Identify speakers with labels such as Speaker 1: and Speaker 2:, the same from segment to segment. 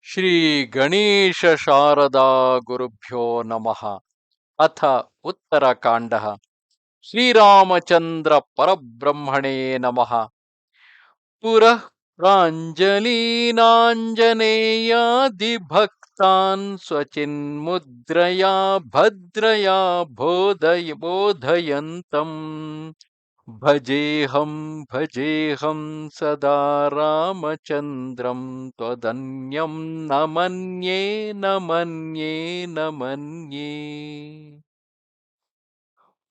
Speaker 1: ಶ್ರೀ ಗಣೇಶ ಶಾರದಾ ಗುರುಭ್ಯೋ ನಮಃ. ಅಥ ಉತ್ತರಕಾಂಡ. ಶ್ರೀರಾಮಚಂದ್ರ ಪರಬ್ರಹ್ಮಣೇ ನಮಃ. ಪುರಃ ಪ್ರಾಂಜಲೀನಾಂಜನೇಯಾದಿಭಕ್ತಾನ್ ಸ್ವಚಿನ್ಮುದ್ರಯಾ ಭದ್ರಯಾ ಬೋಧಯಂತಂ ಭಜೇಹಂ ಭಜೇಹಂ ಸದಾ ರಾಮಚಂದ್ರಂ ತ್ವದನ್ಯಂ ನ ಮನ್ಯೇ ನ ಮನ್ಯೇ ನ ಮನ್ಯೇ.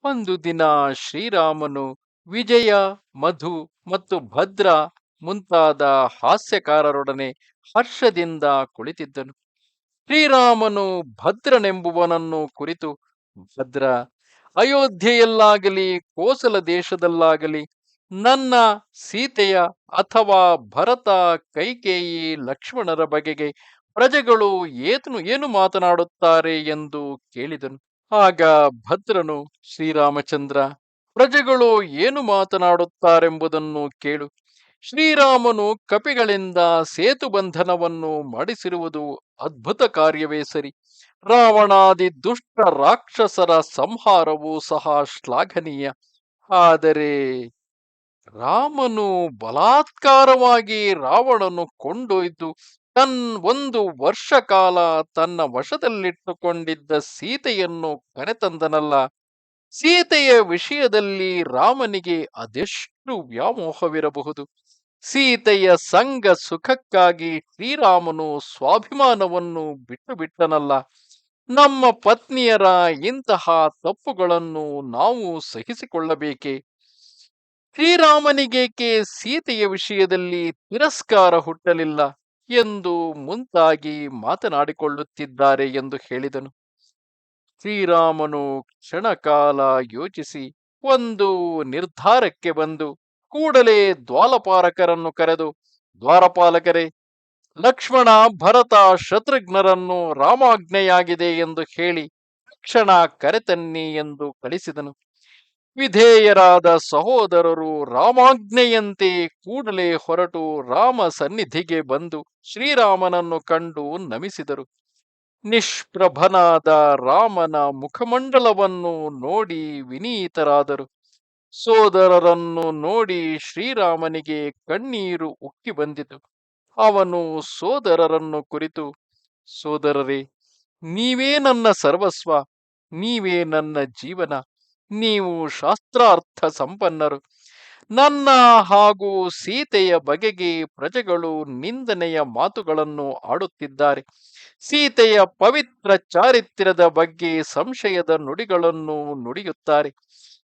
Speaker 1: ಒಂದು ದಿನ ಶ್ರೀರಾಮನು ವಿಜಯ, ಮಧು ಮತ್ತು ಭದ್ರ ಮುಂತಾದ ಹಾಸ್ಯಕಾರರೊಡನೆ ಹರ್ಷದಿಂದ ಕುಳಿತಿದ್ದನು. ಶ್ರೀರಾಮನು ಭದ್ರನೆಂಬುವನನ್ನು ಕುರಿತು, ಭದ್ರ, ಅಯೋಧ್ಯೆಯಲ್ಲಾಗಲಿ ಕೋಸಲ ದೇಶದಲ್ಲಾಗಲಿ ನನ್ನ ಸೀತೆಯ ಅಥವಾ ಭರತ, ಕೈಕೇಯಿ, ಲಕ್ಷ್ಮಣರ ಬಗೆಗೆ ಪ್ರಜೆಗಳು ಏನು ಮಾತನಾಡುತ್ತಾರೆ ಎಂದು ಕೇಳಿದನು. ಆಗ ಭದ್ರನು, ಶ್ರೀರಾಮಚಂದ್ರ, ಪ್ರಜೆಗಳು ಏನು ಮಾತನಾಡುತ್ತಾರೆಂಬುದನ್ನು ಕೇಳು. ಶ್ರೀರಾಮನು ಕಪಿಗಳಿಂದ ಸೇತುಬಂಧನವನ್ನು ಮಾಡಿಸಿರುವುದು ಅದ್ಭುತ ಕಾರ್ಯವೇ ಸರಿ. ರಾವಣಾದಿ ದುಷ್ಟ ರಾಕ್ಷಸರ ಸಂಹಾರವೂ ಸಹ ಶ್ಲಾಘನೀಯ. ಆದರೆ ರಾಮನು ಬಲಾತ್ಕಾರವಾಗಿ ರಾವಣನು ಕೊಂಡೊಯ್ದು ಒಂದು ವರ್ಷ ಕಾಲ ತನ್ನ ವಶದಲ್ಲಿಟ್ಟುಕೊಂಡಿದ್ದ ಸೀತೆಯನ್ನು ಕರೆತಂದನಲ್ಲ. ಸೀತೆಯ ವಿಷಯದಲ್ಲಿ ರಾಮನಿಗೆ ಅದೆಷ್ಟು ವ್ಯಾಮೋಹವಿರಬಹುದು. ಸೀತೆಯ ಸಂಗ ಸುಖಕ್ಕಾಗಿ ಶ್ರೀರಾಮನು ಸ್ವಾಭಿಮಾನವನ್ನು ಬಿಟ್ಟನಲ್ಲ. ನಮ್ಮ ಪತ್ನಿಯರ ಇಂತಹ ತಪ್ಪುಗಳನ್ನು ನಾವು ಸಹಿಸಿಕೊಳ್ಳಬೇಕೆ? ಶ್ರೀರಾಮನಿಗೇಕೆ ಸೀತೆಯ ವಿಷಯದಲ್ಲಿ ತಿರಸ್ಕಾರ ಹುಟ್ಟಲಿಲ್ಲ ಎಂದು ಮುಂತಾಗಿ ಮಾತನಾಡಿಕೊಳ್ಳುತ್ತಿದ್ದಾರೆ ಎಂದು ಹೇಳಿದನು. ಶ್ರೀರಾಮನು ಕ್ಷಣಕಾಲ ಯೋಚಿಸಿ ಒಂದು ನಿರ್ಧಾರಕ್ಕೆ ಬಂದು ಕೂಡಲೇ ದ್ವಾರಪಾಲಕರನ್ನು ಕರೆದು, ದ್ವಾರಪಾಲಕರೇ, ಲಕ್ಷ್ಮಣ, ಭರತ, ಶತ್ರುಘ್ನರನ್ನು ರಾಮಾಜ್ಞೆಯಾಗಿದೆ ಎಂದು ಹೇಳಿ ತಕ್ಷಣ ಕರೆತನ್ನಿ ಎಂದು ಕಳಿಸಿದನು. ವಿಧೇಯರಾದ ಸಹೋದರರು ರಾಮಾಜ್ಞೆಯಂತೆ ಕೂಡಲೇ ಹೊರಟು ರಾಮ ಸನ್ನಿಧಿಗೆ ಬಂದು ಶ್ರೀರಾಮನನ್ನು ಕಂಡು ನಮಿಸಿದರು. ನಿಷ್ಪ್ರಭನಾದ ರಾಮನ ಮುಖಮಂಡಲವನ್ನು ನೋಡಿ ವಿನೀತರಾದರು. ಸೋದರರನ್ನು ನೋಡಿ ಶ್ರೀರಾಮನಿಗೆ ಕಣ್ಣೀರು ಉಕ್ಕಿ ಬಂದಿತು. ಅವನು ಸೋದರರನ್ನು ಕುರಿತು, ಸೋದರರೇ, ನೀವೇ ನನ್ನ ಸರ್ವಸ್ವ, ನೀವೇ ನನ್ನ ಜೀವನ, ನೀವು ಶಾಸ್ತ್ರಾರ್ಥ ಸಂಪನ್ನರು. ನನ್ನ ಹಾಗೂ ಸೀತೆಯ ಬಗೆಗೆ ಪ್ರಜೆಗಳು ನಿಂದನೆಯ ಮಾತುಗಳನ್ನು ಆಡುತ್ತಿದ್ದಾರೆ. ಸೀತೆಯ ಪವಿತ್ರ ಚಾರಿತ್ರ್ಯದ ಬಗ್ಗೆ ಸಂಶಯದ ನುಡಿಗಳನ್ನು ನುಡಿಯುತ್ತಾರೆ.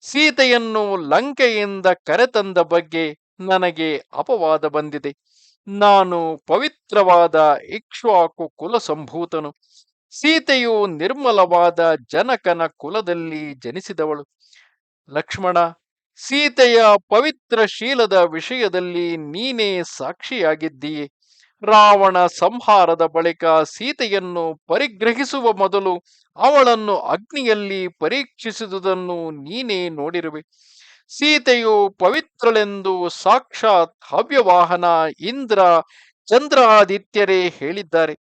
Speaker 1: ಸೀತೆಯನ್ನು ಲಂಕೆಯಿಂದ ಕರೆತಂದ ಬಗ್ಗೆ ನನಗೆ ಅಪವಾದ ಬಂದಿದೆ. ನಾನು ಪವಿತ್ರವಾದ ಇಕ್ಷ್ವಾಕು ಕುಲ ಸಂಭೂತನು. ಸೀತೆಯು ನಿರ್ಮಲವಾದ ಜನಕನ ಕುಲದಲ್ಲಿ ಜನಿಸಿದವಳು. ಲಕ್ಷ್ಮಣ, ಸೀತೆಯ ಪವಿತ್ರ ಶೀಲದ ವಿಷಯದಲ್ಲಿ ನೀನೇ ಸಾಕ್ಷಿಯಾಗಿದ್ದೀಯೆ. ರಾವಣ ಸಂಹಾರದ ಬಳಿಕ ಸೀತೆಯನ್ನು ಪರಿಗ್ರಹಿಸುವ ಮೊದಲು ಅವಳನ್ನು ಅಗ್ನಿಯಲ್ಲಿ ಪರೀಕ್ಷಿಸಿದುದನ್ನು ನೀನೇ ನೋಡಿರುವೆ. ಸೀತೆಯು ಪವಿತ್ರಳೆಂದು ಸಾಕ್ಷಾತ್ ಹವ್ಯವಾಹನ, ಇಂದ್ರ, ಚಂದ್ರಾದಿತ್ಯರೇ ಹೇಳಿದ್ದಾರೆ.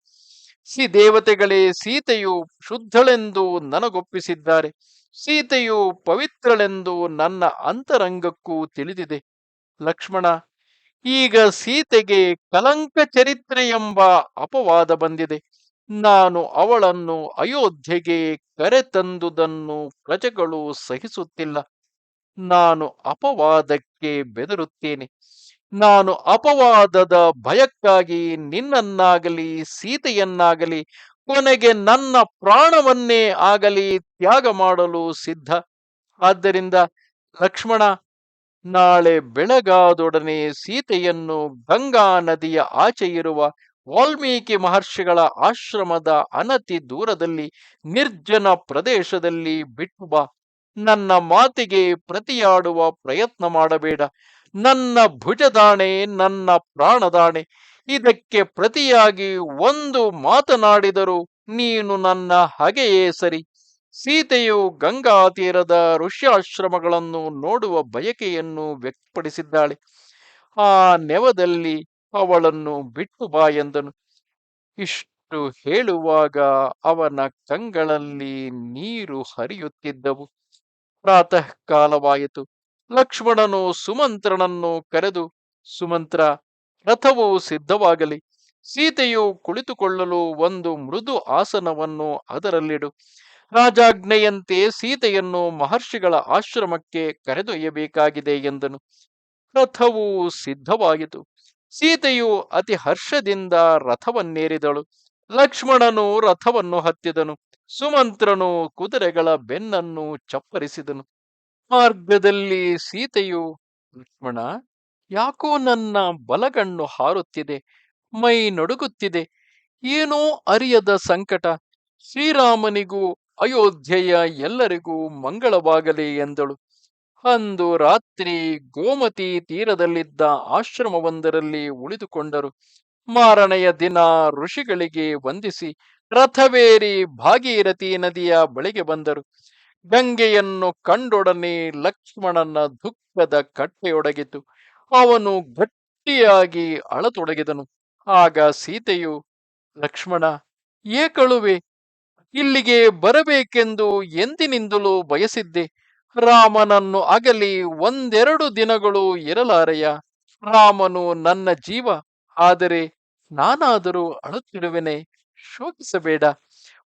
Speaker 1: ದೇವತೆಗಳೇ ಸೀತೆಯು ಶುದ್ಧಳೆಂದು ನನಗೊಪ್ಪಿಸಿದ್ದಾರೆ. ಸೀತೆಯು ಪವಿತ್ರಳೆಂದು ನನ್ನ ಅಂತರಂಗಕ್ಕೂ ತಿಳಿದಿದೆ. ಲಕ್ಷ್ಮಣ, ಈಗ ಸೀತೆಗೆ ಕಲಂಕ ಚರಿತ್ರೆ ಎಂಬ ಅಪವಾದ ಬಂದಿದೆ. ನಾನು ಅವಳನ್ನು ಅಯೋಧ್ಯೆಗೆ ಕರೆತಂದುದನ್ನು ಪ್ರಜೆಗಳು ಸಹಿಸುತ್ತಿಲ್ಲ. ನಾನು ಅಪವಾದಕ್ಕೆ ಬೆದರುತ್ತೇನೆ. ನಾನು ಅಪವಾದದ ಭಯಕ್ಕಾಗಿ ನಿನ್ನನ್ನಾಗಲಿ ಸೀತೆಯನ್ನಾಗಲಿ, ಕೊನೆಗೆ ನನ್ನ ಪ್ರಾಣವನ್ನೇ ಆಗಲಿ ತ್ಯಾಗ ಮಾಡಲು ಸಿದ್ಧ. ಆದ್ದರಿಂದ ಲಕ್ಷ್ಮಣ, ನಾಳೆ ಬೆಳಗಾದೊಡನೆ ಸೀತೆಯನ್ನು ಗಂಗಾ ನದಿಯ ಆಚೆ ಇರುವ ವಾಲ್ಮೀಕಿ ಮಹರ್ಷಿಗಳ ಆಶ್ರಮದ ಅನತಿ ದೂರದಲ್ಲಿ ನಿರ್ಜನ ಪ್ರದೇಶದಲ್ಲಿ ಬಿಟ್ಟು ಬಾ. ನನ್ನ ಮಾತಿಗೆ ಪ್ರತಿಯಾಡುವ ಪ್ರಯತ್ನ ಮಾಡಬೇಡ. ನನ್ನ ಭುಜದಾಣೆ, ನನ್ನ ಪ್ರಾಣದಾಣೆ, ಇದಕ್ಕೆ ಪ್ರತಿಯಾಗಿ ಒಂದು ಮಾತನಾಡಿದರೂ ನೀನು ನನ್ನ ಹಗೆಯೇ ಸರಿ. ಸೀತೆಯು ಗಂಗಾ ತೀರದ ಋಷ್ಯಾಶ್ರಮಗಳನ್ನು ನೋಡುವ ಬಯಕೆಯನ್ನು ವ್ಯಕ್ತಪಡಿಸಿದ್ದಾಳೆ. ಆ ನೆವದಲ್ಲಿ ಅವಳನ್ನು ಬಿಟ್ಟು ಬಾ ಎಂದನು. ಇಷ್ಟು ಹೇಳುವಾಗ ಅವನ ಕಂಗಳಲ್ಲಿ ನೀರು ಹರಿಯುತ್ತಿದ್ದವು. ಪ್ರಾತಃ ಕಾಲವಾಯಿತು. ಲಕ್ಷ್ಮಣನು ಸುಮಂತ್ರನನ್ನು ಕರೆದು, ಸುಮಂತ್ರ, ರಥವು ಸಿದ್ಧವಾಗಲಿ. ಸೀತೆಯು ಕುಳಿತುಕೊಳ್ಳಲು ಒಂದು ಮೃದು ಆಸನವನ್ನು ಅದರಲ್ಲಿಡು. ರಾಜಾಜ್ಞೆಯಂತೆ ಸೀತೆಯನ್ನು ಮಹರ್ಷಿಗಳ ಆಶ್ರಮಕ್ಕೆ ಕರೆದೊಯ್ಯಬೇಕಾಗಿದೆ ಎಂದನು. ರಥವು ಸಿದ್ಧವಾಯಿತು. ಸೀತೆಯು ಅತಿ ಹರ್ಷದಿಂದ ರಥವನ್ನೇರಿದಳು. ಲಕ್ಷ್ಮಣನು ರಥವನ್ನು ಹತ್ತಿದನು. ಸುಮಂತ್ರನು ಕುದುರೆಗಳ ಬೆನ್ನನ್ನು ಚಪ್ಪರಿಸಿದನು. ಮಾರ್ಗದಲ್ಲಿ ಸೀತೆಯು, ಲಕ್ಷ್ಮಣ, ಯಾಕೋ ನನ್ನ ಬಲಗಣ್ಣು ಹಾರುತ್ತಿದೆ, ಮೈ ನಡುಗುತ್ತಿದೆ, ಏನೋ ಅರಿಯದ ಸಂಕಟ. ಶ್ರೀರಾಮನಿಗೂ ಅಯೋಧ್ಯೆಯ ಎಲ್ಲರಿಗೂ ಮಂಗಳವಾಗಲಿ ಎಂದಳು. ಅಂದು ರಾತ್ರಿ ಗೋಮತಿ ತೀರದಲ್ಲಿದ್ದ ಆಶ್ರಮವೊಂದರಲ್ಲಿ ಉಳಿದುಕೊಂಡರು. ಮಾರನೆಯ ದಿನ ಋಷಿಗಳಿಗೆ ವಂದಿಸಿ ರಥವೇರಿ ಭಾಗೀರಥಿ ನದಿಯ ಬಳಿಗೆ ಬಂದರು. ಗಂಗೆಯನ್ನು ಕಂಡೊಡನೆ ಲಕ್ಷ್ಮಣನ ದುಃಖದ ಕಟ್ಟೆಯೊಡಗಿತು. ಅವನು ಗಟ್ಟಿಯಾಗಿ ಅಳತೊಡಗಿದನು. ಆಗ ಸೀತೆಯು, ಲಕ್ಷ್ಮಣ, ಏಕಳುವೆ, ಇಲ್ಲಿಗೆ ಬರಬೇಕೆಂದು ಎಂದಿನಿಂದಲೂ ಬಯಸಿದ್ದೆ. ರಾಮನನ್ನು ಅಗಲಿ ಒಂದೆರಡು ದಿನಗಳು ಇರಲಾರೆಯ. ರಾಮನು ನನ್ನ ಜೀವ, ಆದರೆ ನಾನಾದರೂ ಅಳುತ್ತಿರುವೆನೆ, ಶೋಕಿಸಬೇಡ.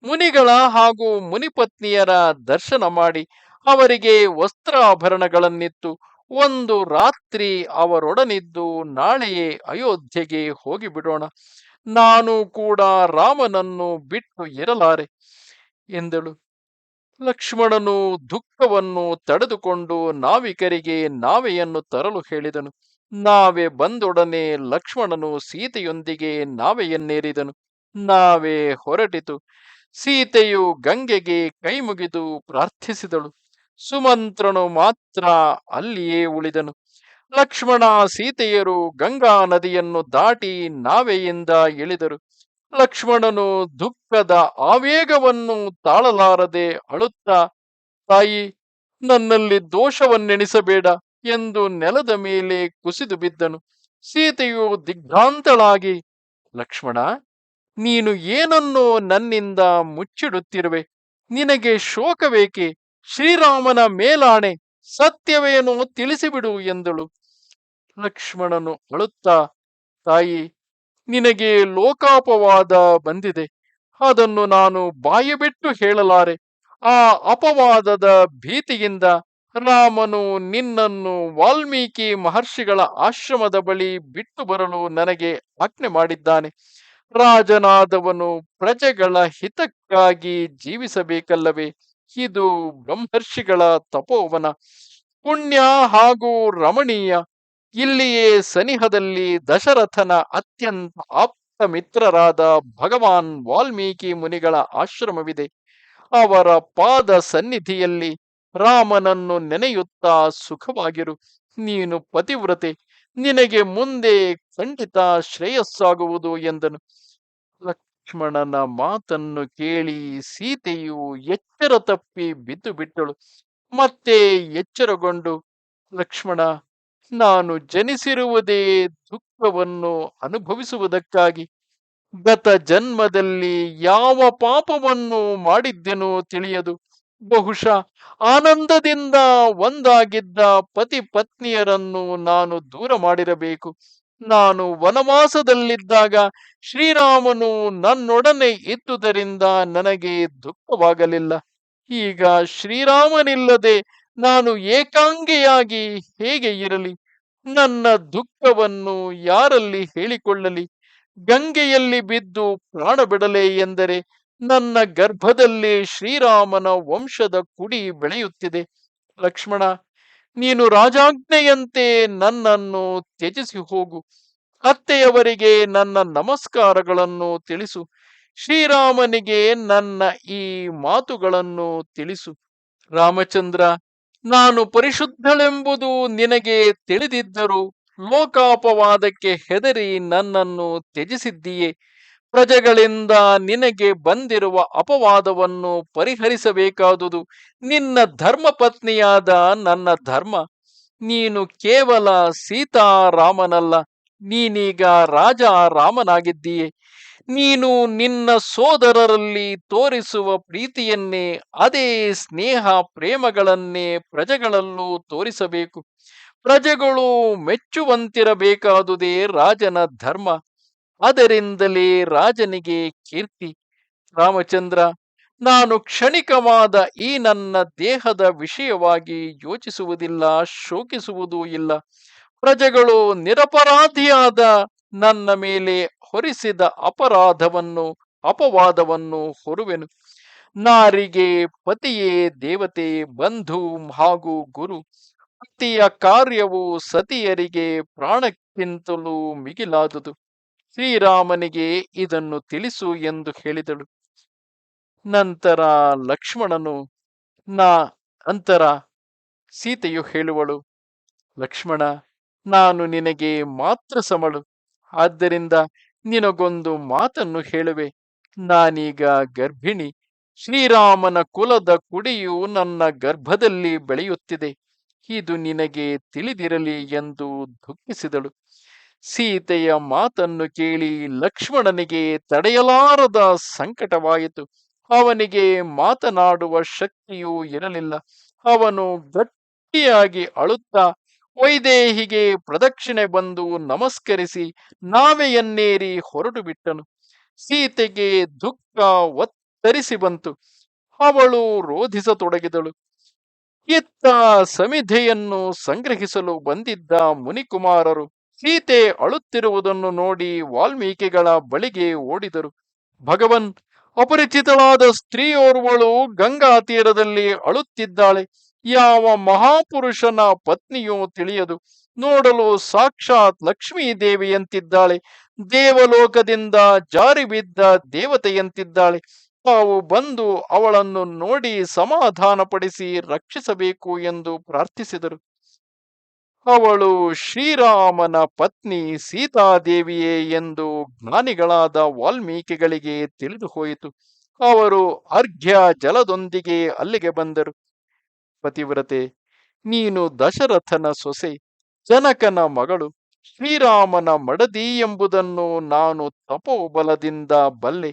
Speaker 1: ಮುನಿಗಳ ಹಾಗೂ ಮುನಿಪತ್ನಿಯರ ದರ್ಶನ ಮಾಡಿ ಅವರಿಗೆ ವಸ್ತ್ರಾಭರಣಗಳನ್ನಿತ್ತು ಒಂದು ರಾತ್ರಿ ಅವರೊಡನಿದ್ದು ನಾಳೆಯೇ ಅಯೋಧ್ಯೆಗೆ ಹೋಗಿಬಿಡೋಣ. ನಾನು ಕೂಡ ರಾಮನನ್ನು ಬಿಟ್ಟು ಇರಲಾರೆ ಎಂದಳು. ಲಕ್ಷ್ಮಣನು ದುಃಖವನ್ನು ತಡೆದುಕೊಂಡು ನಾವಿಕರಿಗೆ ನಾವೆಯನ್ನು ತರಲು ಹೇಳಿದನು. ನಾವೆ ಬಂದೊಡನೆ ಲಕ್ಷ್ಮಣನು ಸೀತೆಯೊಂದಿಗೆ ನಾವೆಯನ್ನೇರಿದನು. ನಾವೇ ಹೊರಟಿತು. ಸೀತೆಯು ಗಂಗೆಗೆ ಕೈಮುಗಿದು ಪ್ರಾರ್ಥಿಸಿದಳು. ಸುಮಂತ್ರನು ಮಾತ್ರ ಅಲ್ಲಿಯೇ ಉಳಿದನು. ಲಕ್ಷ್ಮಣ ಸೀತೆಯರು ಗಂಗಾ ನದಿಯನ್ನು ದಾಟಿ ನಾವೆಯಿಂದ ಇಳಿದರು. ಲಕ್ಷ್ಮಣನು ದುಃಖದ ಆವೇಗವನ್ನು ತಾಳಲಾರದೆ ಅಳುತ್ತಾ, ತಾಯಿ, ನನ್ನಲ್ಲಿ ದೋಷವನ್ನೆಣಿಸಬೇಡ ಎಂದು ನೆಲದ ಮೇಲೆ ಕುಸಿದು ಬಿದ್ದನು. ಸೀತೆಯು ದಿಗ್ಭ್ರಾಂತಳಾಗಿ, ಲಕ್ಷ್ಮಣ, ನೀನು ಏನನ್ನೋ ನನ್ನಿಂದ ಮುಚ್ಚಿಡುತ್ತಿರುವೆ. ನಿನಗೆ ಶೋಕವೇಕೆ? ಶ್ರೀರಾಮನ ಮೇಲಾಣೆ, ಸತ್ಯವೇನೋ ತಿಳಿಸಿಬಿಡು ಎಂದಳು. ಲಕ್ಷ್ಮಣನು ಅಳುತ್ತಾ, ತಾಯಿ, ನಿನಗೆ ಲೋಕಾಪವಾದ ಬಂದಿದೆ. ಅದನ್ನು ನಾನು ಬಾಯಿ ಬಿಟ್ಟು ಹೇಳಲಾರೆ. ಆ ಅಪವಾದದ ಭೀತಿಯಿಂದ ರಾಮನು ನಿನ್ನನ್ನು ವಾಲ್ಮೀಕಿ ಮಹರ್ಷಿಗಳ ಆಶ್ರಮದ ಬಳಿ ಬಿಟ್ಟು ಬರಲು ನನಗೆ ಆಜ್ಞೆ ಮಾಡಿದ್ದಾನೆ. ರಾಜನಾದವನು ಪ್ರಜೆಗಳ ಹಿತಕ್ಕಾಗಿ ಜೀವಿಸಬೇಕಲ್ಲವೇ? ಇದು ಬ್ರಹ್ಮರ್ಷಿಗಳ ತಪೋವನ, ಪುಣ್ಯ ಹಾಗೂ ರಮಣೀಯ. ಇಲ್ಲಿಯೇ ಸನಿಹದಲ್ಲಿ ದಶರಥನ ಅತ್ಯಂತ ಆಪ್ತ ಮಿತ್ರರಾದ ಭಗವಾನ್ ವಾಲ್ಮೀಕಿ ಮುನಿಗಳ ಆಶ್ರಮವಿದೆ. ಅವರ ಪಾದ ಸನ್ನಿಧಿಯಲ್ಲಿ ರಾಮನನ್ನು ನೆನೆಯುತ್ತಾ ಸುಖವಾಗಿರು. ನೀನು ಪತಿವ್ರತೆ, ನಿನಗೆ ಮುಂದೆ ಖಂಡಿತ ಶ್ರೇಯಸ್ಸಾಗುವುದು ಎಂದನು. ಲಕ್ಷ್ಮಣನ ಮಾತನ್ನು ಕೇಳಿ ಸೀತೆಯು ಎಚ್ಚರ ತಪ್ಪಿ ಬಿದ್ದು ಬಿಟ್ಟಳು. ಮತ್ತೆ ಎಚ್ಚರಗೊಂಡು, ಲಕ್ಷ್ಮಣ, ನಾನು ಜನಿಸಿರುವುದೇ ದುಃಖವನ್ನು ಅನುಭವಿಸುವುದಕ್ಕಾಗಿ. ಗತ ಜನ್ಮದಲ್ಲಿ ಯಾವ ಪಾಪವನ್ನು ಮಾಡಿದ್ದೆನೋ ತಿಳಿಯದು. ಬಹುಶಃ ಆನಂದದಿಂದ ಒಂದಾಗಿದ್ದ ಪತಿ ಪತ್ನಿಯರನ್ನು ನಾನು ದೂರ ಮಾಡಿರಬೇಕು. ನಾನು ವನವಾಸದಲ್ಲಿದ್ದಾಗ ಶ್ರೀರಾಮನು ನನ್ನೊಡನೆ ಇದ್ದುದರಿಂದ ನನಗೆ ದುಃಖವಾಗಲಿಲ್ಲ. ಈಗ ಶ್ರೀರಾಮನಿಲ್ಲದೆ ನಾನು ಏಕಾಂಗಿಯಾಗಿ ಹೇಗೆ ಇರಲಿ? ನನ್ನ ದುಃಖವನ್ನು ಯಾರಲ್ಲಿ ಹೇಳಿಕೊಳ್ಳಲಿ? ಗಂಗೆಯಲ್ಲಿ ಬಿದ್ದು ಪ್ರಾಣ ಬಿಡಲೇ ಎಂದರೆ ನನ್ನ ಗರ್ಭದಲ್ಲಿ ಶ್ರೀರಾಮನ ವಂಶದ ಕುಡಿ ಬೆಳೆಯುತ್ತಿದೆ. ಲಕ್ಷ್ಮಣ, ನೀನು ರಾಜಾಜ್ಞೆಯಂತೆ ನನ್ನನ್ನು ತ್ಯಜಿಸಿ ಹೋಗು. ಅತ್ತೆಯವರಿಗೆ ನನ್ನ ನಮಸ್ಕಾರಗಳನ್ನು ತಿಳಿಸು. ಶ್ರೀರಾಮನಿಗೆ ನನ್ನ ಈ ಮಾತುಗಳನ್ನು ತಿಳಿಸು. ರಾಮಚಂದ್ರ, ನಾನು ಪರಿಶುದ್ಧಳೆಂಬುದು ನಿನಗೆ ತಿಳಿದಿದ್ದರೂ ಲೋಕಾಪವಾದಕ್ಕೆ ಹೆದರಿ ನನ್ನನ್ನು ತ್ಯಜಿಸಿದ್ದೀಯೇ. ಪ್ರಜೆಗಳಿಂದ ನಿನಗೆ ಬಂದಿರುವ ಅಪವಾದವನ್ನು ಪರಿಹರಿಸಬೇಕಾದುದು ನಿನ್ನ ಧರ್ಮಪತ್ನಿಯಾದ ನನ್ನ ಧರ್ಮ. ನೀನು ಕೇವಲ ಸೀತಾರಾಮನಲ್ಲ, ನೀನೀಗ ರಾಜ ರಾಮನಾಗಿದ್ದೀಯೆ. ನೀನು ನಿನ್ನ ಸೋದರರಲ್ಲಿ ತೋರಿಸುವ ಪ್ರೀತಿಯನ್ನೇ, ಅದೇ ಸ್ನೇಹ ಪ್ರೇಮಗಳನ್ನೇ ಪ್ರಜೆಗಳಲ್ಲೂ ತೋರಿಸಬೇಕು. ಪ್ರಜೆಗಳು ಮೆಚ್ಚುವಂತಿರಬೇಕಾದುದೇ ರಾಜನ ಧರ್ಮ. ಅದರಿಂದಲೇ ರಾಜನಿಗೆ ಕೀರ್ತಿ. ರಾಮಚಂದ್ರ, ನಾನು ಕ್ಷಣಿಕವಾದ ಈ ನನ್ನ ದೇಹದ ವಿಷಯವಾಗಿ ಯೋಚಿಸುವುದಿಲ್ಲ, ಶೋಕಿಸುವುದೂ ಇಲ್ಲ. ಪ್ರಜೆಗಳು ನಿರಪರಾಧಿಯಾದ ನನ್ನ ಮೇಲೆ ಹೊರಿಸಿದ ಅಪವಾದವನ್ನು ಹೊರುವೆನು. ನಾರಿಗೆ ಪತಿಯೇ ದೇವತೆ, ಬಂಧು ಹಾಗೂ ಗುರು. ಪತಿಯ ಕಾರ್ಯವು ಸತಿಯರಿಗೆ ಪ್ರಾಣಕ್ಕಿಂತಲೂ ಮಿಗಿಲಾದುದು. ಶ್ರೀರಾಮನಿಗೆ ಇದನ್ನು ತಿಳಿಸು ಎಂದು ಹೇಳಿದಳು. ನಂತರ ಲಕ್ಷ್ಮಣನು ನಾ ಅಂತರ ಸೀತೆಯು ಹೇಳುವಳು, ಲಕ್ಷ್ಮಣ, ನಾನು ನಿನಗೆ ಮಾತ್ರ ಸಮಳು. ಆದ್ದರಿಂದ ನಿನಗೊಂದು ಮಾತನ್ನು ಹೇಳುವೆ. ನಾನೀಗ ಗರ್ಭಿಣಿ. ಶ್ರೀರಾಮನ ಕುಲದ ಕುಡಿಯು ನನ್ನ ಗರ್ಭದಲ್ಲಿ ಬೆಳೆಯುತ್ತಿದೆ. ಇದು ನಿನಗೆ ತಿಳಿದಿರಲಿ ಎಂದು ದುಃಖಿಸಿದಳು. ಸೀತೆಯ ಮಾತನ್ನು ಕೇಳಿ ಲಕ್ಷ್ಮಣನಿಗೆ ತಡೆಯಲಾರದ ಸಂಕಟವಾಯಿತು. ಅವನಿಗೆ ಮಾತನಾಡುವ ಶಕ್ತಿಯೂ ಇರಲಿಲ್ಲ. ಅವನು ಗಟ್ಟಿಯಾಗಿ ಅಳುತ್ತಾ ವೈದೇಹಿಗೆ ಪ್ರದಕ್ಷಿಣೆ ಬಂದು ನಮಸ್ಕರಿಸಿ ನಾವೆಯನ್ನೇರಿ ಹೊರಟು ಬಿಟ್ಟನು. ಸೀತೆಗೆ ದುಃಖ ಒತ್ತರಿಸಿ ಬಂತು. ಅವಳು ರೋಧಿಸತೊಡಗಿದಳು. ಇತ್ತ ಸಮಿಧೆಯನ್ನು ಸಂಗ್ರಹಿಸಲು ಬಂದಿದ್ದ ಮುನಿಕುಮಾರರು ಸೀತೆ ಅಳುತ್ತಿರುವುದನ್ನು ನೋಡಿ ವಾಲ್ಮೀಕಿಗಳ ಬಳಿಗೆ ಓಡಿದರು. ಭಗವನ್, ಅಪರಿಚಿತಳಾದ ಸ್ತ್ರೀಯೋರ್ವಳು ಗಂಗಾ ತೀರದಲ್ಲಿ ಅಳುತ್ತಿದ್ದಾಳೆ. ಯಾವ ಮಹಾಪುರುಷನ ಪತ್ನಿಯೋ ತಿಳಿಯದು. ನೋಡಲು ಸಾಕ್ಷಾತ್ ಲಕ್ಷ್ಮೀ ದೇವಿಯಂತಿದ್ದಾಳೆ. ದೇವಲೋಕದಿಂದ ಜಾರಿ ಬಿದ್ದ ದೇವತೆಯಂತಿದ್ದಾಳೆ. ತಾವು ಬಂದು ಅವಳನ್ನು ನೋಡಿ ಸಮಾಧಾನಪಡಿಸಿ ರಕ್ಷಿಸಬೇಕು ಎಂದು ಪ್ರಾರ್ಥಿಸಿದರು. ಅವಳು ಶ್ರೀರಾಮನ ಪತ್ನಿ ಸೀತಾದೇವಿಯೇ ಎಂದು ಜ್ಞಾನಿಗಳಾದ ವಾಲ್ಮೀಕಿಗಳಿಗೆ ತಿಳಿದು ಹೋಯಿತು. ಅವರು ಅರ್ಘ್ಯ ಜಲದೊಂದಿಗೆ ಅಲ್ಲಿಗೆ ಬಂದರು. ಪತಿವ್ರತೆ, ನೀನು ದಶರಥನ ಸೊಸೆ, ಜನಕನ ಮಗಳು, ಶ್ರೀರಾಮನ ಮಡದಿ ಎಂಬುದನ್ನು ನಾನು ತಪೋಬಲದಿಂದ ಬಲ್ಲೆ.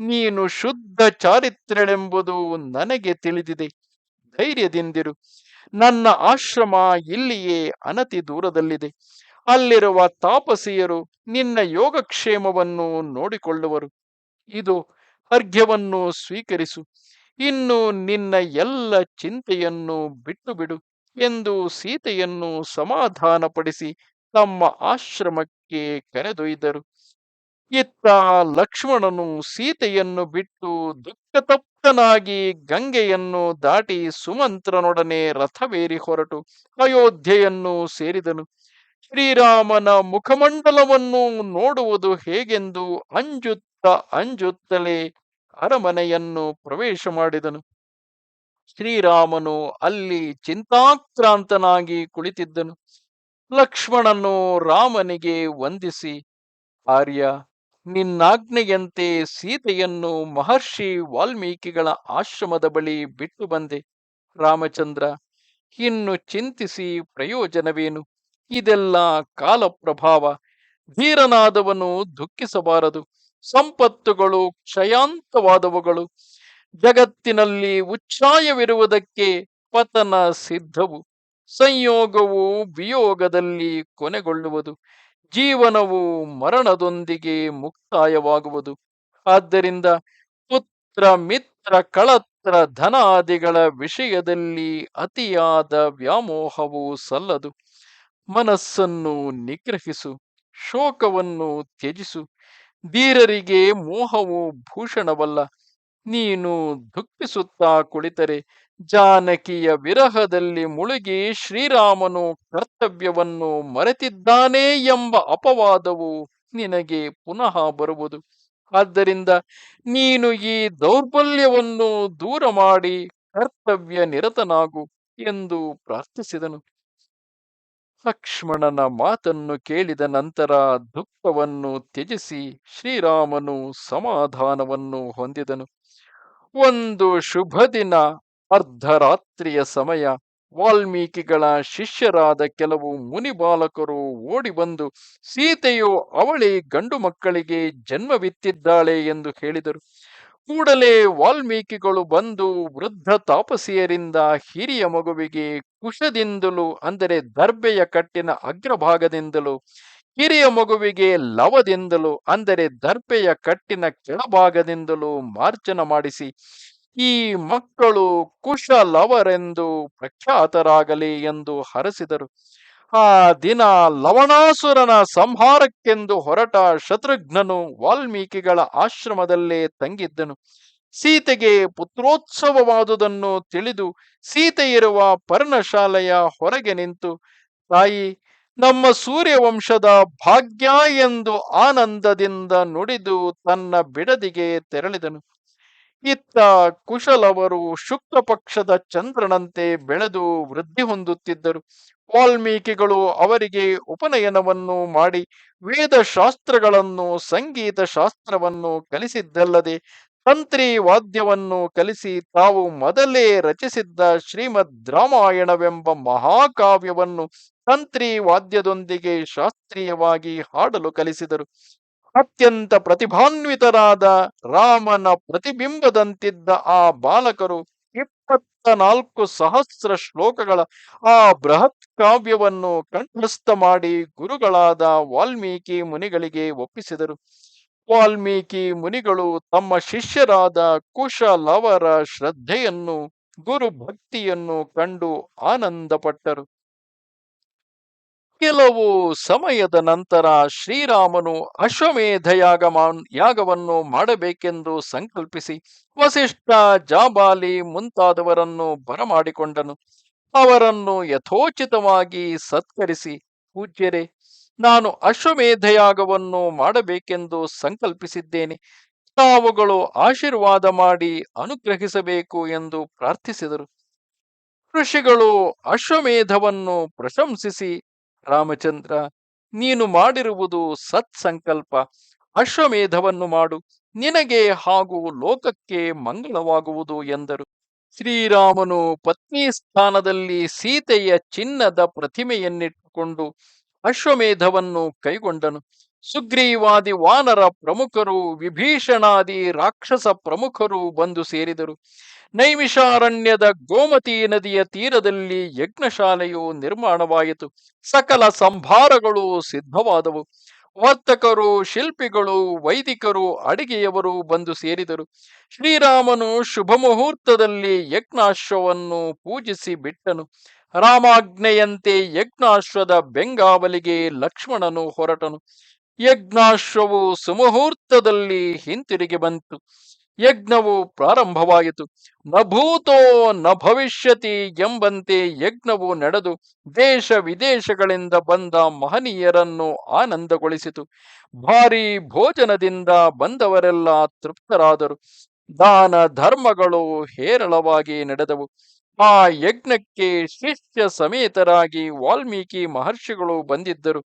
Speaker 1: ನೀನು ಶುದ್ಧ ಚಾರಿತ್ರ್ಯಳೆಂಬುದು ನನಗೆ ತಿಳಿದಿದೆ. ಧೈರ್ಯದಿಂದಿರು. ನನ್ನ ಆಶ್ರಮ ಇಲ್ಲಿಯೇ ಅನತಿ ದೂರದಲ್ಲಿದೆ. ಅಲ್ಲಿರುವ ತಾಪಸಿಯರು ನಿನ್ನ ಯೋಗಕ್ಷೇಮವನ್ನು ನೋಡಿಕೊಳ್ಳುವರು. ಇದು ಅರ್ಘ್ಯವನ್ನು ಸ್ವೀಕರಿಸು. ಇನ್ನು ನಿನ್ನ ಎಲ್ಲ ಚಿಂತೆಯನ್ನು ಬಿಟ್ಟು ಬಿಡು ಎಂದು ಸೀತೆಯನ್ನು ಸಮಾಧಾನಪಡಿಸಿ ತಮ್ಮ ಆಶ್ರಮಕ್ಕೆ ಕರೆದೊಯ್ದರು. ಇತ್ತ ಲಕ್ಷ್ಮಣನು ಸೀತೆಯನ್ನು ಬಿಟ್ಟು ದುಃಖತಪ್ತನಾಗಿ ಗಂಗೆಯನ್ನು ದಾಟಿ ಸುಮಂತ್ರನೊಡನೆ ರಥವೇರಿ ಹೊರಟು ಅಯೋಧ್ಯೆಯನ್ನು ಸೇರಿದನು. ಶ್ರೀರಾಮನ ಮುಖಮಂಡಲವನ್ನು ನೋಡುವುದು ಹೇಗೆಂದು ಅಂಜುತ್ತಲೇ ಅರಮನೆಯನ್ನು ಪ್ರವೇಶ ಮಾಡಿದನು. ಶ್ರೀರಾಮನು ಅಲ್ಲಿ ಚಿಂತಾಕ್ರಾಂತನಾಗಿ ಕುಳಿತಿದ್ದನು. ಲಕ್ಷ್ಮಣನು ರಾಮನಿಗೆ ವಂದಿಸಿ, ಆರ್ಯ, ನಿನ್ನಾಜ್ಞೆಯಂತೆ ಸೀತೆಯನ್ನು ಮಹರ್ಷಿ ವಾಲ್ಮೀಕಿಗಳ ಆಶ್ರಮದ ಬಳಿ ಬಿಟ್ಟು ಬಂದೆ. ರಾಮಚಂದ್ರ, ಇನ್ನು ಚಿಂತಿಸಿ ಪ್ರಯೋಜನವೇನು? ಇದೆಲ್ಲ ಕಾಲಪ್ರಭಾವ. ಧೀರನಾದವನು ದುಃಖಿಸಬಾರದು. ಸಂಪತ್ತುಗಳು ಕ್ಷಯಾಂತವಾದವುಗಳು. ಜಗತ್ತಿನಲ್ಲಿ ಉಚ್ಛ್ರಾಯವಿರುವುದಕ್ಕೆ ಪತನ ಸಿದ್ಧವು. ಸಂಯೋಗವು ವಿಯೋಗದಲ್ಲಿ ಕೊನೆಗೊಳ್ಳುವುದು. ಜೀವನವು ಮರಣದೊಂದಿಗೆ ಮುಕ್ತಾಯವಾಗುವುದು. ಆದ್ದರಿಂದ ಪುತ್ರ ಮಿತ್ರ ಕಳತ್ರ ಧನಾದಿಗಳ ವಿಷಯದಲ್ಲಿ ಅತಿಯಾದ ವ್ಯಾಮೋಹವು ಸಲ್ಲದು. ಮನಸ್ಸನ್ನು ನಿಗ್ರಹಿಸು. ಶೋಕವನ್ನು ತ್ಯಜಿಸು. ಧೀರರಿಗೆ ಮೋಹವು ಭೂಷಣವಲ್ಲ. ನೀನು ದುಃಖಿಸುತ್ತಾ ಕುಳಿತರೆ ಜಾನಕಿಯ ವಿರಹದಲ್ಲಿ ಮುಳುಗಿ ಶ್ರೀರಾಮನು ಕರ್ತವ್ಯವನ್ನು ಮರೆತಿದ್ದಾನೆ ಎಂಬ ಅಪವಾದವು ನಿನಗೆ ಪುನಃ ಬರುವುದು. ಆದ್ದರಿಂದ ನೀನು ಈ ದೌರ್ಬಲ್ಯವನ್ನು ದೂರ ಮಾಡಿ ಕರ್ತವ್ಯ ನಿರತನಾಗು ಎಂದು ಪ್ರಾರ್ಥಿಸಿದನು. ಲಕ್ಷ್ಮಣನ ಮಾತನ್ನು ಕೇಳಿದ ನಂತರ ದುಃಖವನ್ನು ತ್ಯಜಿಸಿ ಶ್ರೀರಾಮನು ಸಮಾಧಾನವನ್ನು ಹೊಂದಿದನು. ಒಂದು ಶುಭ ದಿನ, ಅರ್ಧರಾತ್ರಿಯ ಸಮಯ. ವಾಲ್ಮೀಕಿಗಳ ಶಿಷ್ಯರಾದ ಕೆಲವು ಮುನಿ ಬಾಲಕರು ಓಡಿ ಬಂದು ಸೀತೆಯು ಅವಳಿ ಗಂಡು ಮಕ್ಕಳಿಗೆ ಜನ್ಮವಿತ್ತಿದ್ದಾಳೆ ಎಂದು ಹೇಳಿದರು. ಕೂಡಲೇ ವಾಲ್ಮೀಕಿಗಳು ಬಂದು ವೃದ್ಧ ತಾಪಸಿಯರಿಂದ ಹಿರಿಯ ಮಗುವಿಗೆ ಕುಶದಿಂದಲೂ ಅಂದರೆ ದರ್ಬೆಯ ಕಟ್ಟಿನ ಅಗ್ರಭಾಗದಿಂದಲೂ, ಕಿರಿಯ ಮಗುವಿಗೆ ಲವದಿಂದಲೂ ಅಂದರೆ ದರ್ಬೆಯ ಕಟ್ಟಿನ ಕೆಳಭಾಗದಿಂದಲೂ ಮಾರ್ಜನ ಮಾಡಿಸಿ, ಈ ಮಕ್ಕಳು ಕುಶ ಲವರೆಂದು ಪ್ರಖ್ಯಾತರಾಗಲಿ ಎಂದು ಹರಸಿದರು. ಆ ದಿನ ಲವಣಾಸುರನ ಸಂಹಾರಕ್ಕೆಂದು ಹೊರಟ ಶತ್ರುಘ್ನನು ವಾಲ್ಮೀಕಿಗಳ ಆಶ್ರಮದಲ್ಲೇ ತಂಗಿದ್ದನು. ಸೀತೆಗೆ ಪುತ್ರೋತ್ಸವವಾದುದನ್ನು ತಿಳಿದು ಸೀತೆ ಇರುವ ಪರ್ಣಶಾಲೆಯ ಹೊರಗೆ ನಿಂತು, ತಾಯಿ, ನಮ್ಮ ಸೂರ್ಯವಂಶದ ಭಾಗ್ಯ ಎಂದು ಆನಂದದಿಂದ ನುಡಿದು ತನ್ನ ಬಿಡದಿಗೆ ತೆರಳಿದನು. ಇತ್ತ ಕುಶಲವರು ಶುಕ್ಲ ಪಕ್ಷದ ಚಂದ್ರನಂತೆ ಬೆಳೆದು ವೃದ್ಧಿ ಹೊಂದುತ್ತಿದ್ದರು. ವಾಲ್ಮೀಕಿಗಳು ಅವರಿಗೆ ಉಪನಯನವನ್ನು ಮಾಡಿ ವೇದಶಾಸ್ತ್ರಗಳನ್ನು, ಸಂಗೀತ ಶಾಸ್ತ್ರವನ್ನು ಕಲಿಸಿದ್ದಲ್ಲದೆ ತಂತ್ರಿ ವಾದ್ಯವನ್ನು ಕಲಿಸಿ ತಾವು ಮೊದಲೇ ರಚಿಸಿದ್ದ ಶ್ರೀಮದ್ ರಾಮಾಯಣವೆಂಬ ಮಹಾಕಾವ್ಯವನ್ನು ತಂತ್ರಿ ವಾದ್ಯದೊಂದಿಗೆ ಶಾಸ್ತ್ರೀಯವಾಗಿ ಹಾಡಲು ಕಲಿಸಿದರು. ಅತ್ಯಂತ ಪ್ರತಿಭಾನ್ವಿತರಾದ ರಾಮನ ಪ್ರತಿಬಿಂಬದಂತಿದ್ದ ಆ ಬಾಲಕರು 24,000 ಶ್ಲೋಕಗಳ ಆ ಬೃಹತ್ ಕಾವ್ಯವನ್ನು ಕಂಠಸ್ಥ ಮಾಡಿ ಗುರುಗಳಾದ ವಾಲ್ಮೀಕಿ ಮುನಿಗಳಿಗೆ ಒಪ್ಪಿಸಿದರು. ವಾಲ್ಮೀಕಿ ಮುನಿಗಳು ತಮ್ಮ ಶಿಷ್ಯರಾದ ಕುಶಲವರ ಶ್ರದ್ಧೆಯನ್ನು, ಗುರು ಭಕ್ತಿಯನ್ನು ಕಂಡು ಆನಂದಪಟ್ಟರು. ಕೆಲವು ಸಮಯದ ನಂತರ ಶ್ರೀರಾಮನು ಅಶ್ವಮೇಧ ಯಾಗವನ್ನು ಮಾಡಬೇಕೆಂದು ಸಂಕಲ್ಪಿಸಿ ವಸಿಷ್ಠ, ಜಾಬಾಲಿ ಮುಂತಾದವರನ್ನು ಬರಮಾಡಿಕೊಂಡನು. ಅವರನ್ನು ಯಥೋಚಿತವಾಗಿ ಸತ್ಕರಿಸಿ, ಪೂಜ್ಯರೇ, ನಾನು ಅಶ್ವಮೇಧ ಯಾಗವನ್ನು ಮಾಡಬೇಕೆಂದು ಸಂಕಲ್ಪಿಸಿದ್ದೇನೆ, ತಾವುಗಳು ಆಶೀರ್ವಾದ ಮಾಡಿ ಅನುಗ್ರಹಿಸಬೇಕು ಎಂದು ಪ್ರಾರ್ಥಿಸಿದರು. ಋಷಿಗಳು ಅಶ್ವಮೇಧವನ್ನು ಪ್ರಶಂಸಿಸಿ, ರಾಮಚಂದ್ರ, ನೀನು ಮಾಡಿರುವುದು ಸತ್ಸಂಕಲ್ಪ, ಅಶ್ವಮೇಧವನ್ನು ಮಾಡು, ನಿನಗೆ ಹಾಗೂ ಲೋಕಕ್ಕೆ ಮಂಗಳವಾಗುವುದು ಎಂದರು. ಶ್ರೀರಾಮನು ಪತ್ನಿ ಸ್ಥಾನದಲ್ಲಿ ಸೀತೆಯ ಚಿನ್ನದ ಪ್ರತಿಮೆಯನ್ನಿಟ್ಟುಕೊಂಡು ಅಶ್ವಮೇಧವನ್ನು ಕೈಗೊಂಡನು. ಸುಗ್ರೀವಾದಿ ವಾನರ ಪ್ರಮುಖರು, ವಿಭೀಷಣಾದಿ ರಾಕ್ಷಸ ಪ್ರಮುಖರು ಬಂದು ಸೇರಿದರು. ನೈಮಿಷಾರಣ್ಯದ ಗೋಮತಿ ನದಿಯ ತೀರದಲ್ಲಿ ಯಜ್ಞಶಾಲೆಯು ನಿರ್ಮಾಣವಾಯಿತು. ಸಕಲ ಸಂಭಾರಗಳು ಸಿದ್ಧವಾದವು. ವರ್ತಕರು, ಶಿಲ್ಪಿಗಳು, ವೈದಿಕರು, ಅಡಿಗೆಯವರು ಬಂದು ಸೇರಿದರು. ಶ್ರೀರಾಮನು ಶುಭ ಮುಹೂರ್ತದಲ್ಲಿ ಯಜ್ಞಾಶ್ವವನ್ನು ಪೂಜಿಸಿ ಬಿಟ್ಟನು. ರಾಮಾಜ್ಞೆಯಂತೆ ಯಜ್ಞಾಶ್ವದ ಬೆಂಗಾವಲಿಗೆ ಲಕ್ಷ್ಮಣನು ಹೊರಟನು. ಯಜ್ಞಾಶ್ವವು ಸುಮುಹೂರ್ತದಲ್ಲಿ ಹಿಂತಿರುಗಿ ಬಂತು. ಯಜ್ಞವು ಪ್ರಾರಂಭವಾಯಿತು. ನ ಭೂತೋ ನ ಭವಿಷ್ಯತಿ ಎಂಬಂತೆ ಯಜ್ಞವು ನಡೆದು ದೇಶ ವಿದೇಶಗಳಿಂದ ಬಂದ ಮಹನೀಯರನ್ನು ಆನಂದಗೊಳಿಸಿತು. ಭಾರೀ ಭೋಜನದಿಂದ ಬಂದವರೆಲ್ಲ ತೃಪ್ತರಾದರು. ದಾನ ಧರ್ಮಗಳು ಹೇರಳವಾಗಿ ನಡೆದವು. ಆ ಯಜ್ಞಕ್ಕೆ ಶಿಷ್ಯ ಸಮೇತರಾಗಿ ವಾಲ್ಮೀಕಿ ಮಹರ್ಷಿಗಳು ಬಂದಿದ್ದರು.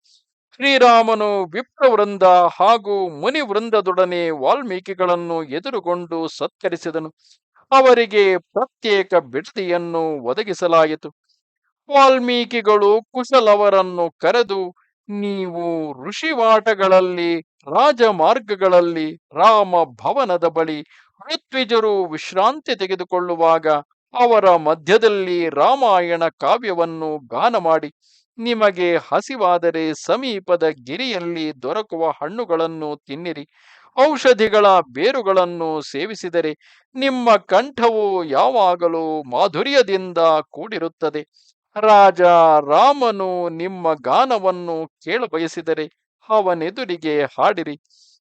Speaker 1: ಶ್ರೀರಾಮನು ವಿಪ್ರವೃಂದ ಹಾಗೂ ಮುನಿವೃಂದದೊಡನೆ ವಾಲ್ಮೀಕಿಗಳನ್ನು ಎದುರುಗೊಂಡು ಸತ್ಕರಿಸಿದನು. ಅವರಿಗೆ ಪ್ರತ್ಯೇಕ ಬಿಡದಿಯನ್ನು ಒದಗಿಸಲಾಯಿತು. ವಾಲ್ಮೀಕಿಗಳು ಕುಶಲವರನ್ನು ಕರೆದು, ನೀವು ಋಷಿವಾಟಗಳಲ್ಲಿ, ರಾಜಮಾರ್ಗಗಳಲ್ಲಿ, ರಾಮ ಭವನದ ಬಳಿ ಋತ್ವಿಜರು ವಿಶ್ರಾಂತಿ ತೆಗೆದುಕೊಳ್ಳುವಾಗ ಅವರ ಮಧ್ಯದಲ್ಲಿ ರಾಮಾಯಣ ಕಾವ್ಯವನ್ನು ಗಾನ ಮಾಡಿ, ನಿಮಗೆ ಹಸಿವಾದರೆ ಸಮೀಪದ ಗಿರಿಯಲ್ಲಿ ದೊರಕುವ ಹಣ್ಣುಗಳನ್ನು ತಿನ್ನಿರಿ, ಔಷಧಿಗಳ ಬೇರುಗಳನ್ನು ಸೇವಿಸಿದರೆ ನಿಮ್ಮ ಕಂಠವು ಯಾವಾಗಲೂ ಮಾಧುರ್ಯದಿಂದ ಕೂಡಿರುತ್ತದೆ. ರಾಜ ರಾಮನು ನಿಮ್ಮ ಗಾನವನ್ನು ಕೇಳಬಯಸಿದರೆ ಅವನೆದುರಿಗೆ ಹಾಡಿರಿ.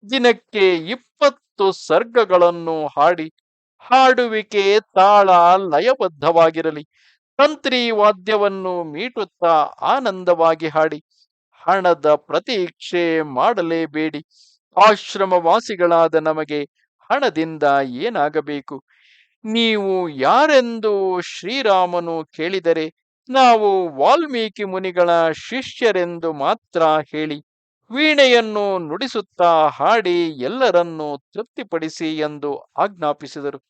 Speaker 1: ದಿನಕ್ಕೆ 20 ಸರ್ಗಗಳನ್ನು ಹಾಡಿ, ಹಾಡುವಿಕೆ ತಾಳ ಲಯಬದ್ಧವಾಗಿರಲಿ. ತಂತ್ರಿ ವಾದ್ಯವನ್ನು ಮೀಟುತ್ತಾ ಆನಂದವಾಗಿ ಹಾಡಿ. ಹಣದ ಪ್ರತೀಕ್ಷೆ ಮಾಡಲೇಬೇಡಿ. ಆಶ್ರಮವಾಸಿಗಳಾದ ನಮಗೆ ಹಣದಿಂದ ಏನಾಗಬೇಕು? ನೀವು ಯಾರೆಂದು ಶ್ರೀರಾಮನು ಕೇಳಿದರೆ ನಾವು ವಾಲ್ಮೀಕಿ ಮುನಿಗಳ ಶಿಷ್ಯರೆಂದು ಮಾತ್ರ ಹೇಳಿ, ವೀಣೆಯನ್ನು ನುಡಿಸುತ್ತಾ ಹಾಡಿ ಎಲ್ಲರನ್ನೂ ತೃಪ್ತಿಪಡಿಸಿ ಎಂದು ಆಜ್ಞಾಪಿಸಿದರು.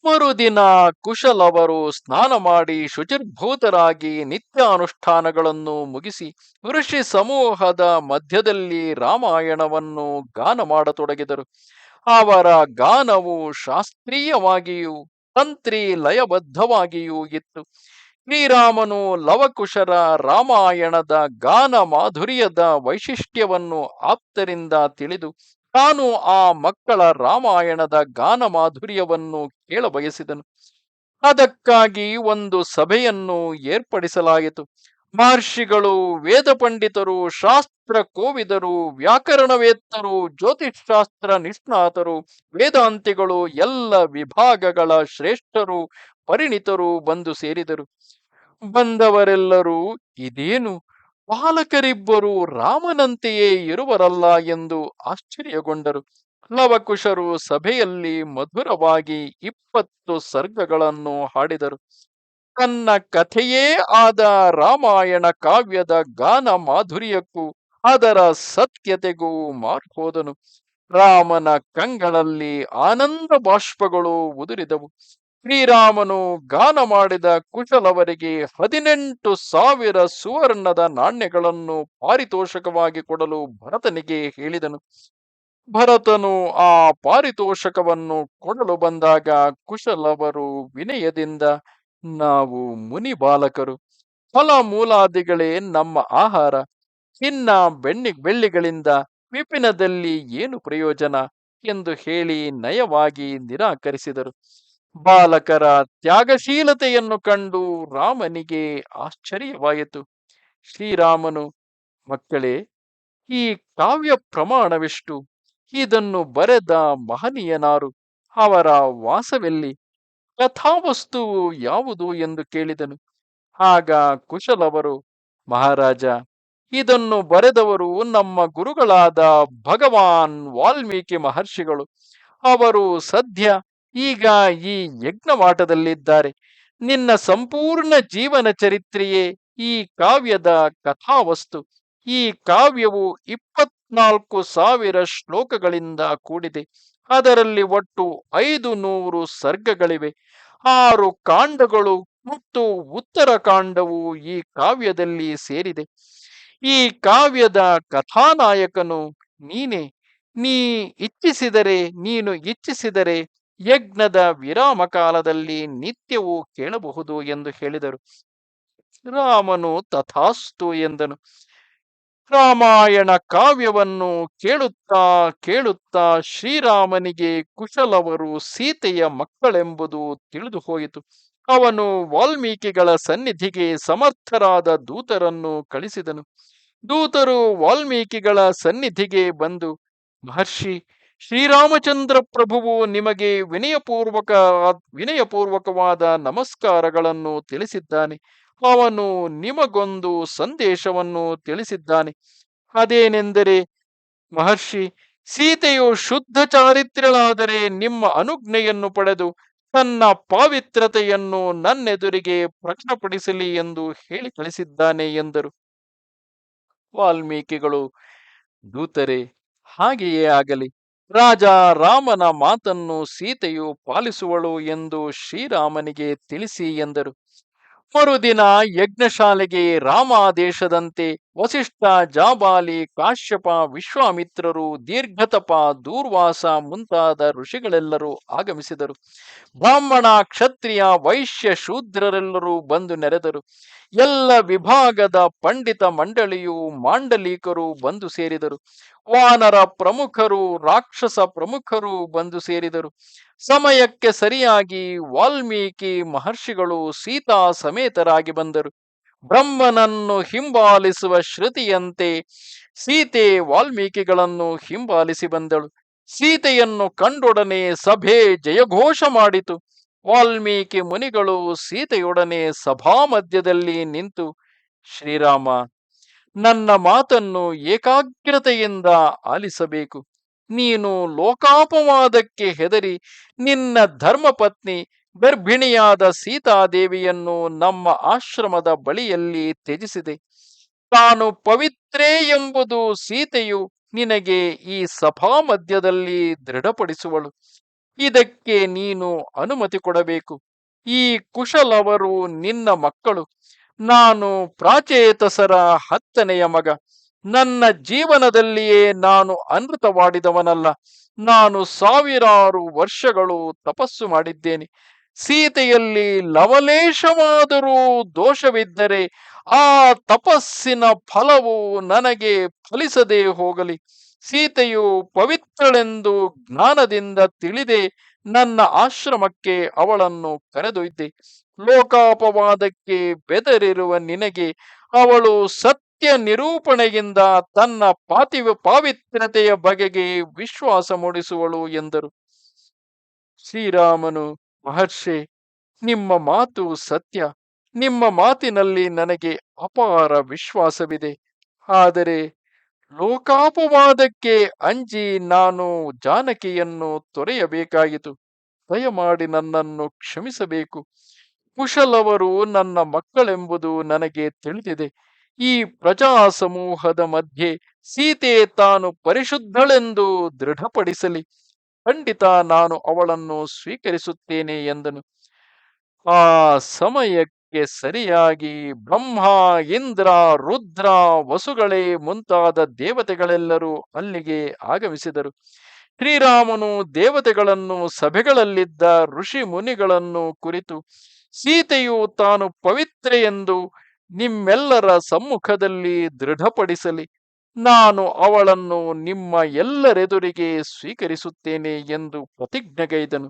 Speaker 1: ಮರುದಿನ ಕುಶಲವರು ಸ್ನಾನ ಮಾಡಿ ಶುಚಿರ್ಭೂತರಾಗಿ ನಿತ್ಯಾನುಷ್ಠಾನಗಳನ್ನು ಮುಗಿಸಿ ಋಷಿ ಸಮೂಹದ ಮಧ್ಯದಲ್ಲಿ ರಾಮಾಯಣವನ್ನು ಗಾನ ಮಾಡತೊಡಗಿದರು. ಅವರ ಗಾನವು ಶಾಸ್ತ್ರೀಯವಾಗಿಯೂ ತಂತ್ರಿ ಲಯಬದ್ಧವಾಗಿಯೂ ಇತ್ತು. ಶ್ರೀರಾಮನು ಲವಕುಶರ ರಾಮಾಯಣದ ಗಾನ ಮಾಧುರ್ಯದ ವೈಶಿಷ್ಟ್ಯವನ್ನು ಆಪ್ತರಿಂದ ತಿಳಿದು ತಾನು ಆ ಮಕ್ಕಳ ರಾಮಾಯಣದ ಗಾನ ಮಾಧುರ್ಯವನ್ನು ಕೇಳಬಯಸಿದನು. ಅದಕ್ಕಾಗಿ ಒಂದು ಸಭೆಯನ್ನು ಏರ್ಪಡಿಸಲಾಯಿತು. ಮಹರ್ಷಿಗಳು, ವೇದ ಪಂಡಿತರು, ಶಾಸ್ತ್ರ ಕೋವಿದರು, ವ್ಯಾಕರಣವೇತ್ತರು, ಜ್ಯೋತಿಷ್ಶಾಸ್ತ್ರ ನಿಷ್ಣಾತರು, ವೇದಾಂತಿಗಳು, ಎಲ್ಲ ವಿಭಾಗಗಳ ಶ್ರೇಷ್ಠರು, ಪರಿಣಿತರು ಬಂದು ಸೇರಿದರು. ಬಂದವರೆಲ್ಲರೂ ಇದೇನು, ಬಾಲಕರಿಬ್ಬರು ರಾಮನಂತೆಯೇ ಇರುವರಲ್ಲ ಎಂದು ಆಶ್ಚರ್ಯಗೊಂಡರು. ಲವಕುಶರು ಸಭೆಯಲ್ಲಿ ಮಧುರವಾಗಿ 20 ಸರ್ಗಗಳನ್ನು ಹಾಡಿದರು. ತನ್ನ ಕಥೆಯೇ ಆದ ರಾಮಾಯಣ ಕಾವ್ಯದ ಗಾನ ಮಾಧುರ್ಯಕ್ಕೂ ಅದರ ಸತ್ಯತೆಗೂ ಮಾರುಹೋದನು. ರಾಮನ ಕಂಗಳಲ್ಲಿ ಆನಂದ ಬಾಷ್ಪಗಳು ಉದುರಿದವು. ಶ್ರೀರಾಮನು ಗಾನ ಮಾಡಿದ ಕುಶಲವರಿಗೆ 18,000 ಸುವರ್ಣದ ನಾಣ್ಯಗಳನ್ನು ಪಾರಿತೋಷಕವಾಗಿ ಕೊಡಲು ಭರತನಿಗೆ ಹೇಳಿದನು. ಭರತನು ಆ ಪಾರಿತೋಷಕವನ್ನು ಕೊಡಲು ಬಂದಾಗ ಕುಶಲವರು ವಿನಯದಿಂದ, ನಾವು ಮುನಿ ಬಾಲಕರು, ಫಲ ಮೂಲಾದಿಗಳೇ ನಮ್ಮ ಆಹಾರ, ಚಿನ್ನ ಬೆಳ್ಳಿಗಳಿಂದ ವಿಪಿನದಲ್ಲಿ ಏನು ಪ್ರಯೋಜನ ಎಂದು ಹೇಳಿ ನಯವಾಗಿ ನಿರಾಕರಿಸಿದರು. ಬಾಲಕರ ತ್ಯಾಗಶೀಲತೆಯನ್ನು ಕಂಡು ರಾಮನಿಗೆ ಆಶ್ಚರ್ಯವಾಯಿತು. ಶ್ರೀರಾಮನು, ಮಕ್ಕಳೇ, ಈ ಕಾವ್ಯ ಪ್ರಮಾಣವೆಷ್ಟು? ಇದನ್ನು ಬರೆದ ಮಹನೀಯನಾರು? ಅವರ ವಾಸವೆಲ್ಲಿ? ಕಥಾವಸ್ತುವು ಯಾವುದು ಎಂದು ಕೇಳಿದನು. ಆಗ ಕುಶಲವರು, ಮಹಾರಾಜ, ಇದನ್ನು ಬರೆದವರು ನಮ್ಮ ಗುರುಗಳಾದ ಭಗವಾನ್ ವಾಲ್ಮೀಕಿ ಮಹರ್ಷಿಗಳು. ಅವರು ಸದ್ಯ ಈಗ ಈ ಯಜ್ಞವಾಟದಲ್ಲಿದ್ದಾರೆ. ನಿನ್ನ ಸಂಪೂರ್ಣ ಜೀವನ ಚರಿತ್ರೆಯೇ ಈ ಕಾವ್ಯದ ಕಥಾವಸ್ತು. ಈ ಕಾವ್ಯವು 24,000 ಶ್ಲೋಕಗಳಿಂದ ಕೂಡಿದೆ. ಅದರಲ್ಲಿ ಒಟ್ಟು 500 ಸರ್ಗಗಳಿವೆ. 6 ಕಾಂಡಗಳು ಮತ್ತು ಉತ್ತರ ಕಾಂಡವು ಈ ಕಾವ್ಯದಲ್ಲಿ ಸೇರಿದೆ. ಈ ಕಾವ್ಯದ ಕಥಾನಾಯಕನು ನೀನೇ. ನೀನು ಇಚ್ಛಿಸಿದರೆ ಯಜ್ಞದ ವಿರಾಮ ಕಾಲದಲ್ಲಿ ನಿತ್ಯವೂ ಕೇಳಬಹುದು ಎಂದು ಹೇಳಿದರು. ರಾಮನು ತಥಾಸ್ತು ಎಂದನು. ರಾಮಾಯಣ ಕಾವ್ಯವನ್ನು ಕೇಳುತ್ತಾ ಕೇಳುತ್ತಾ ಶ್ರೀರಾಮನಿಗೆ ಕುಶಲವರು ಸೀತೆಯ ಮಕ್ಕಳೆಂಬುದು ತಿಳಿದು ಹೋಯಿತು. ಅವನು ವಾಲ್ಮೀಕಿಗಳ ಸನ್ನಿಧಿಗೆ ಸಮರ್ಥರಾದ ದೂತರನ್ನು ಕಳಿಸಿದನು. ದೂತರು ವಾಲ್ಮೀಕಿಗಳ ಸನ್ನಿಧಿಗೆ ಬಂದು, ಮಹರ್ಷಿ, ಶ್ರೀರಾಮಚಂದ್ರ ಪ್ರಭುವು ನಿಮಗೆ ವಿನಯಪೂರ್ವಕವಾದ ನಮಸ್ಕಾರಗಳನ್ನು ತಿಳಿಸಿದ್ದಾನೆ. ಅವನು ನಿಮಗೊಂದು ಸಂದೇಶವನ್ನು ತಿಳಿಸಿದ್ದಾನೆ. ಅದೇನೆಂದರೆ, ಮಹರ್ಷಿ, ಸೀತೆಯು ಶುದ್ಧ ಚಾರಿತ್ರ್ಯಳಾದರೆ ನಿಮ್ಮ ಅನುಜ್ಞೆಯನ್ನು ಪಡೆದು ತನ್ನ ಪಾವಿತ್ರತೆಯನ್ನು ನನ್ನೆದುರಿಗೆ ಪ್ರಕಟಪಡಿಸಲಿ ಎಂದು ಹೇಳಿ ಕಳಿಸಿದ್ದಾನೆ ಎಂದರು. ವಾಲ್ಮೀಕಿಗಳು, ದೂತರೆ, ಹಾಗೆಯೇ ಆಗಲಿ. ರಾಜ ರಾಮನ ಮಾತನ್ನು ಸೀತೆಯು ಪಾಲಿಸುವಳು ಎಂದು ಶ್ರೀರಾಮನಿಗೆ ತಿಳಿಸಿ ಎಂದರು. ಮರುದಿನ ಯಜ್ಞಶಾಲೆಗೆ ರಾಮಾದೇಶದಂತೆ ವಸಿಷ್ಠ, ಜಾಬಾಲಿ, ಕಾಶ್ಯಪ, ವಿಶ್ವಾಮಿತ್ರರು, ದೀರ್ಘತಪ, ದೂರ್ವಾಸ ಮುಂತಾದ ಋಷಿಗಳೆಲ್ಲರೂ ಆಗಮಿಸಿದರು. ಬ್ರಾಹ್ಮಣ, ಕ್ಷತ್ರಿಯ, ವೈಶ್ಯ, ಶೂದ್ರರೆಲ್ಲರೂ ಬಂದು ನೆರೆದರು. ಎಲ್ಲ ವಿಭಾಗದ ಪಂಡಿತ ಮಂಡಳಿಯು ಮಾಂಡಲಿಕರು ಬಂದು ಸೇರಿದರು. ವಾನರ ಪ್ರಮುಖರು, ರಾಕ್ಷಸ ಪ್ರಮುಖರು ಬಂದು ಸೇರಿದರು. ಸಮಯಕ್ಕೆ ಸರಿಯಾಗಿ ವಾಲ್ಮೀಕಿ ಮಹರ್ಷಿಗಳು ಸೀತಾ ಸಮೇತರಾಗಿ ಬಂದರು. ಬ್ರಹ್ಮನನ್ನು ಹಿಂಬಾಲಿಸುವ ಶ್ರುತಿಯಂತೆ ಸೀತೆ ವಾಲ್ಮೀಕಿಗಳನ್ನು ಹಿಂಬಾಲಿಸಿ ಬಂದಳು. ಸೀತೆಯನ್ನು ಕಂಡೊಡನೆ ಸಭೆ ಜಯಘೋಷ ಮಾಡಿತು. ವಾಲ್ಮೀಕಿ ಮುನಿಗಳು ಸೀತೆಯೊಡನೆ ಸಭಾ ಮಧ್ಯದಲ್ಲಿ ನಿಂತು, ಶ್ರೀರಾಮ, ನನ್ನ ಮಾತನ್ನು ಏಕಾಗ್ರತೆಯಿಂದ ಆಲಿಸಬೇಕು. ನೀನು ಲೋಕಾಪವಾದಕ್ಕೆ ಹೆದರಿ ನಿನ್ನ ಧರ್ಮಪತ್ನಿ ಗರ್ಭಿಣಿಯಾದ ಸೀತಾದೇವಿಯನ್ನು ನಮ್ಮ ಆಶ್ರಮದ ಬಳಿಯಲ್ಲಿ ತ್ಯಜಿಸಿದೆ. ತಾನು ಪವಿತ್ರೇ ಎಂಬುದು ಸೀತೆಯು ನಿನಗೆ ಈ ಸಭಾ ಮಧ್ಯದಲ್ಲಿ ದೃಢಪಡಿಸುವಳು. ಇದಕ್ಕೆ ನೀನು ಅನುಮತಿ ಕೊಡಬೇಕು. ಈ ಕುಶಲವರು ನಿನ್ನ ಮಕ್ಕಳು. ನಾನು ಪ್ರಾಚೇತಸರ 10ನೆಯ ಮಗ. ನನ್ನ ಜೀವನದಲ್ಲಿಯೇ ನಾನು ಅನೃತವಾಡಿದವನಲ್ಲ. ನಾನು ಸಾವಿರಾರು ವರ್ಷಗಳು ತಪಸ್ಸು ಮಾಡಿದ್ದೇನೆ. ಸೀತೆಯಲ್ಲಿ ಲವಲೇಶವಾದರೂ ದೋಷವಿದ್ದರೆ ಆ ತಪಸ್ಸಿನ ಫಲವು ನನಗೆ ಫಲಿಸದೆ ಹೋಗಲಿ. ಸೀತೆಯು ಪವಿತ್ರಳೆಂದು ಜ್ಞಾನದಿಂದ ತಿಳಿದೇ ನನ್ನ ಆಶ್ರಮಕ್ಕೆ ಅವಳನ್ನು ಕರೆದೊಯ್ದೆ. ಲೋಕಾಪವಾದಕ್ಕೆ ಬೆದರಿರುವ ನಿನಗೆ ಅವಳು ಸತ್ಯ ನಿರೂಪಣೆಯಿಂದ ತನ್ನ ಪಾವಿತ್ರ್ಯತೆಯ ಬಗೆಗೆ ವಿಶ್ವಾಸ ಮೂಡಿಸುವಳು ಎಂದರು. ಶ್ರೀರಾಮನು, ಮಹರ್ಷಿ, ನಿಮ್ಮ ಮಾತು ಸತ್ಯ. ನಿಮ್ಮ ಮಾತಿನಲ್ಲಿ ನನಗೆ ಅಪಾರ ವಿಶ್ವಾಸವಿದೆ. ಆದರೆ ಲೋಕಾಪವಾದಕ್ಕೆ ಅಂಜಿ ನಾನು ಜಾನಕಿಯನ್ನು ತೊರೆಯಬೇಕಾಯಿತು. ದಯಮಾಡಿ ನನ್ನನ್ನು ಕ್ಷಮಿಸಬೇಕು. ಕುಶಲವರು ನನ್ನ ಮಕ್ಕಳೆಂಬುದು ನನಗೆ ತಿಳಿದಿದೆ. ಈ ಪ್ರಜಾ ಸಮೂಹದ ಮಧ್ಯೆ ಸೀತೆ ತಾನು ಪರಿಶುದ್ಧಳೆಂದು ದೃಢಪಡಿಸಲಿ. ಖಂಡಿತ ನಾನು ಅವಳನ್ನು ಸ್ವೀಕರಿಸುತ್ತೇನೆ ಎಂದನು. ಆ ಸಮಯಕ್ಕೆ ಸರಿಯಾಗಿ ಬ್ರಹ್ಮ, ಇಂದ್ರ, ರುದ್ರ, ವಸುಗಳೇ ಮುಂತಾದ ದೇವತೆಗಳೆಲ್ಲರೂ ಅಲ್ಲಿಗೆ ಆಗಮಿಸಿದರು. ಶ್ರೀರಾಮನು ದೇವತೆಗಳನ್ನು, ಸಭೆಗಳಲ್ಲಿದ್ದ ಋಷಿ ಮುನಿಗಳನ್ನು ಕುರಿತು, ಸೀತೆಯು ತಾನು ಪವಿತ್ರೆ ಎಂದು ನಿಮ್ಮೆಲ್ಲರ ಸಮ್ಮುಖದಲ್ಲಿ ದೃಢಪಡಿಸಲಿ. ನಾನು ಅವಳನ್ನು ನಿಮ್ಮ ಎಲ್ಲರೆದುರಿಗೆ ಸ್ವೀಕರಿಸುತ್ತೇನೆ ಎಂದು ಪ್ರತಿಜ್ಞೆಗೈದನು.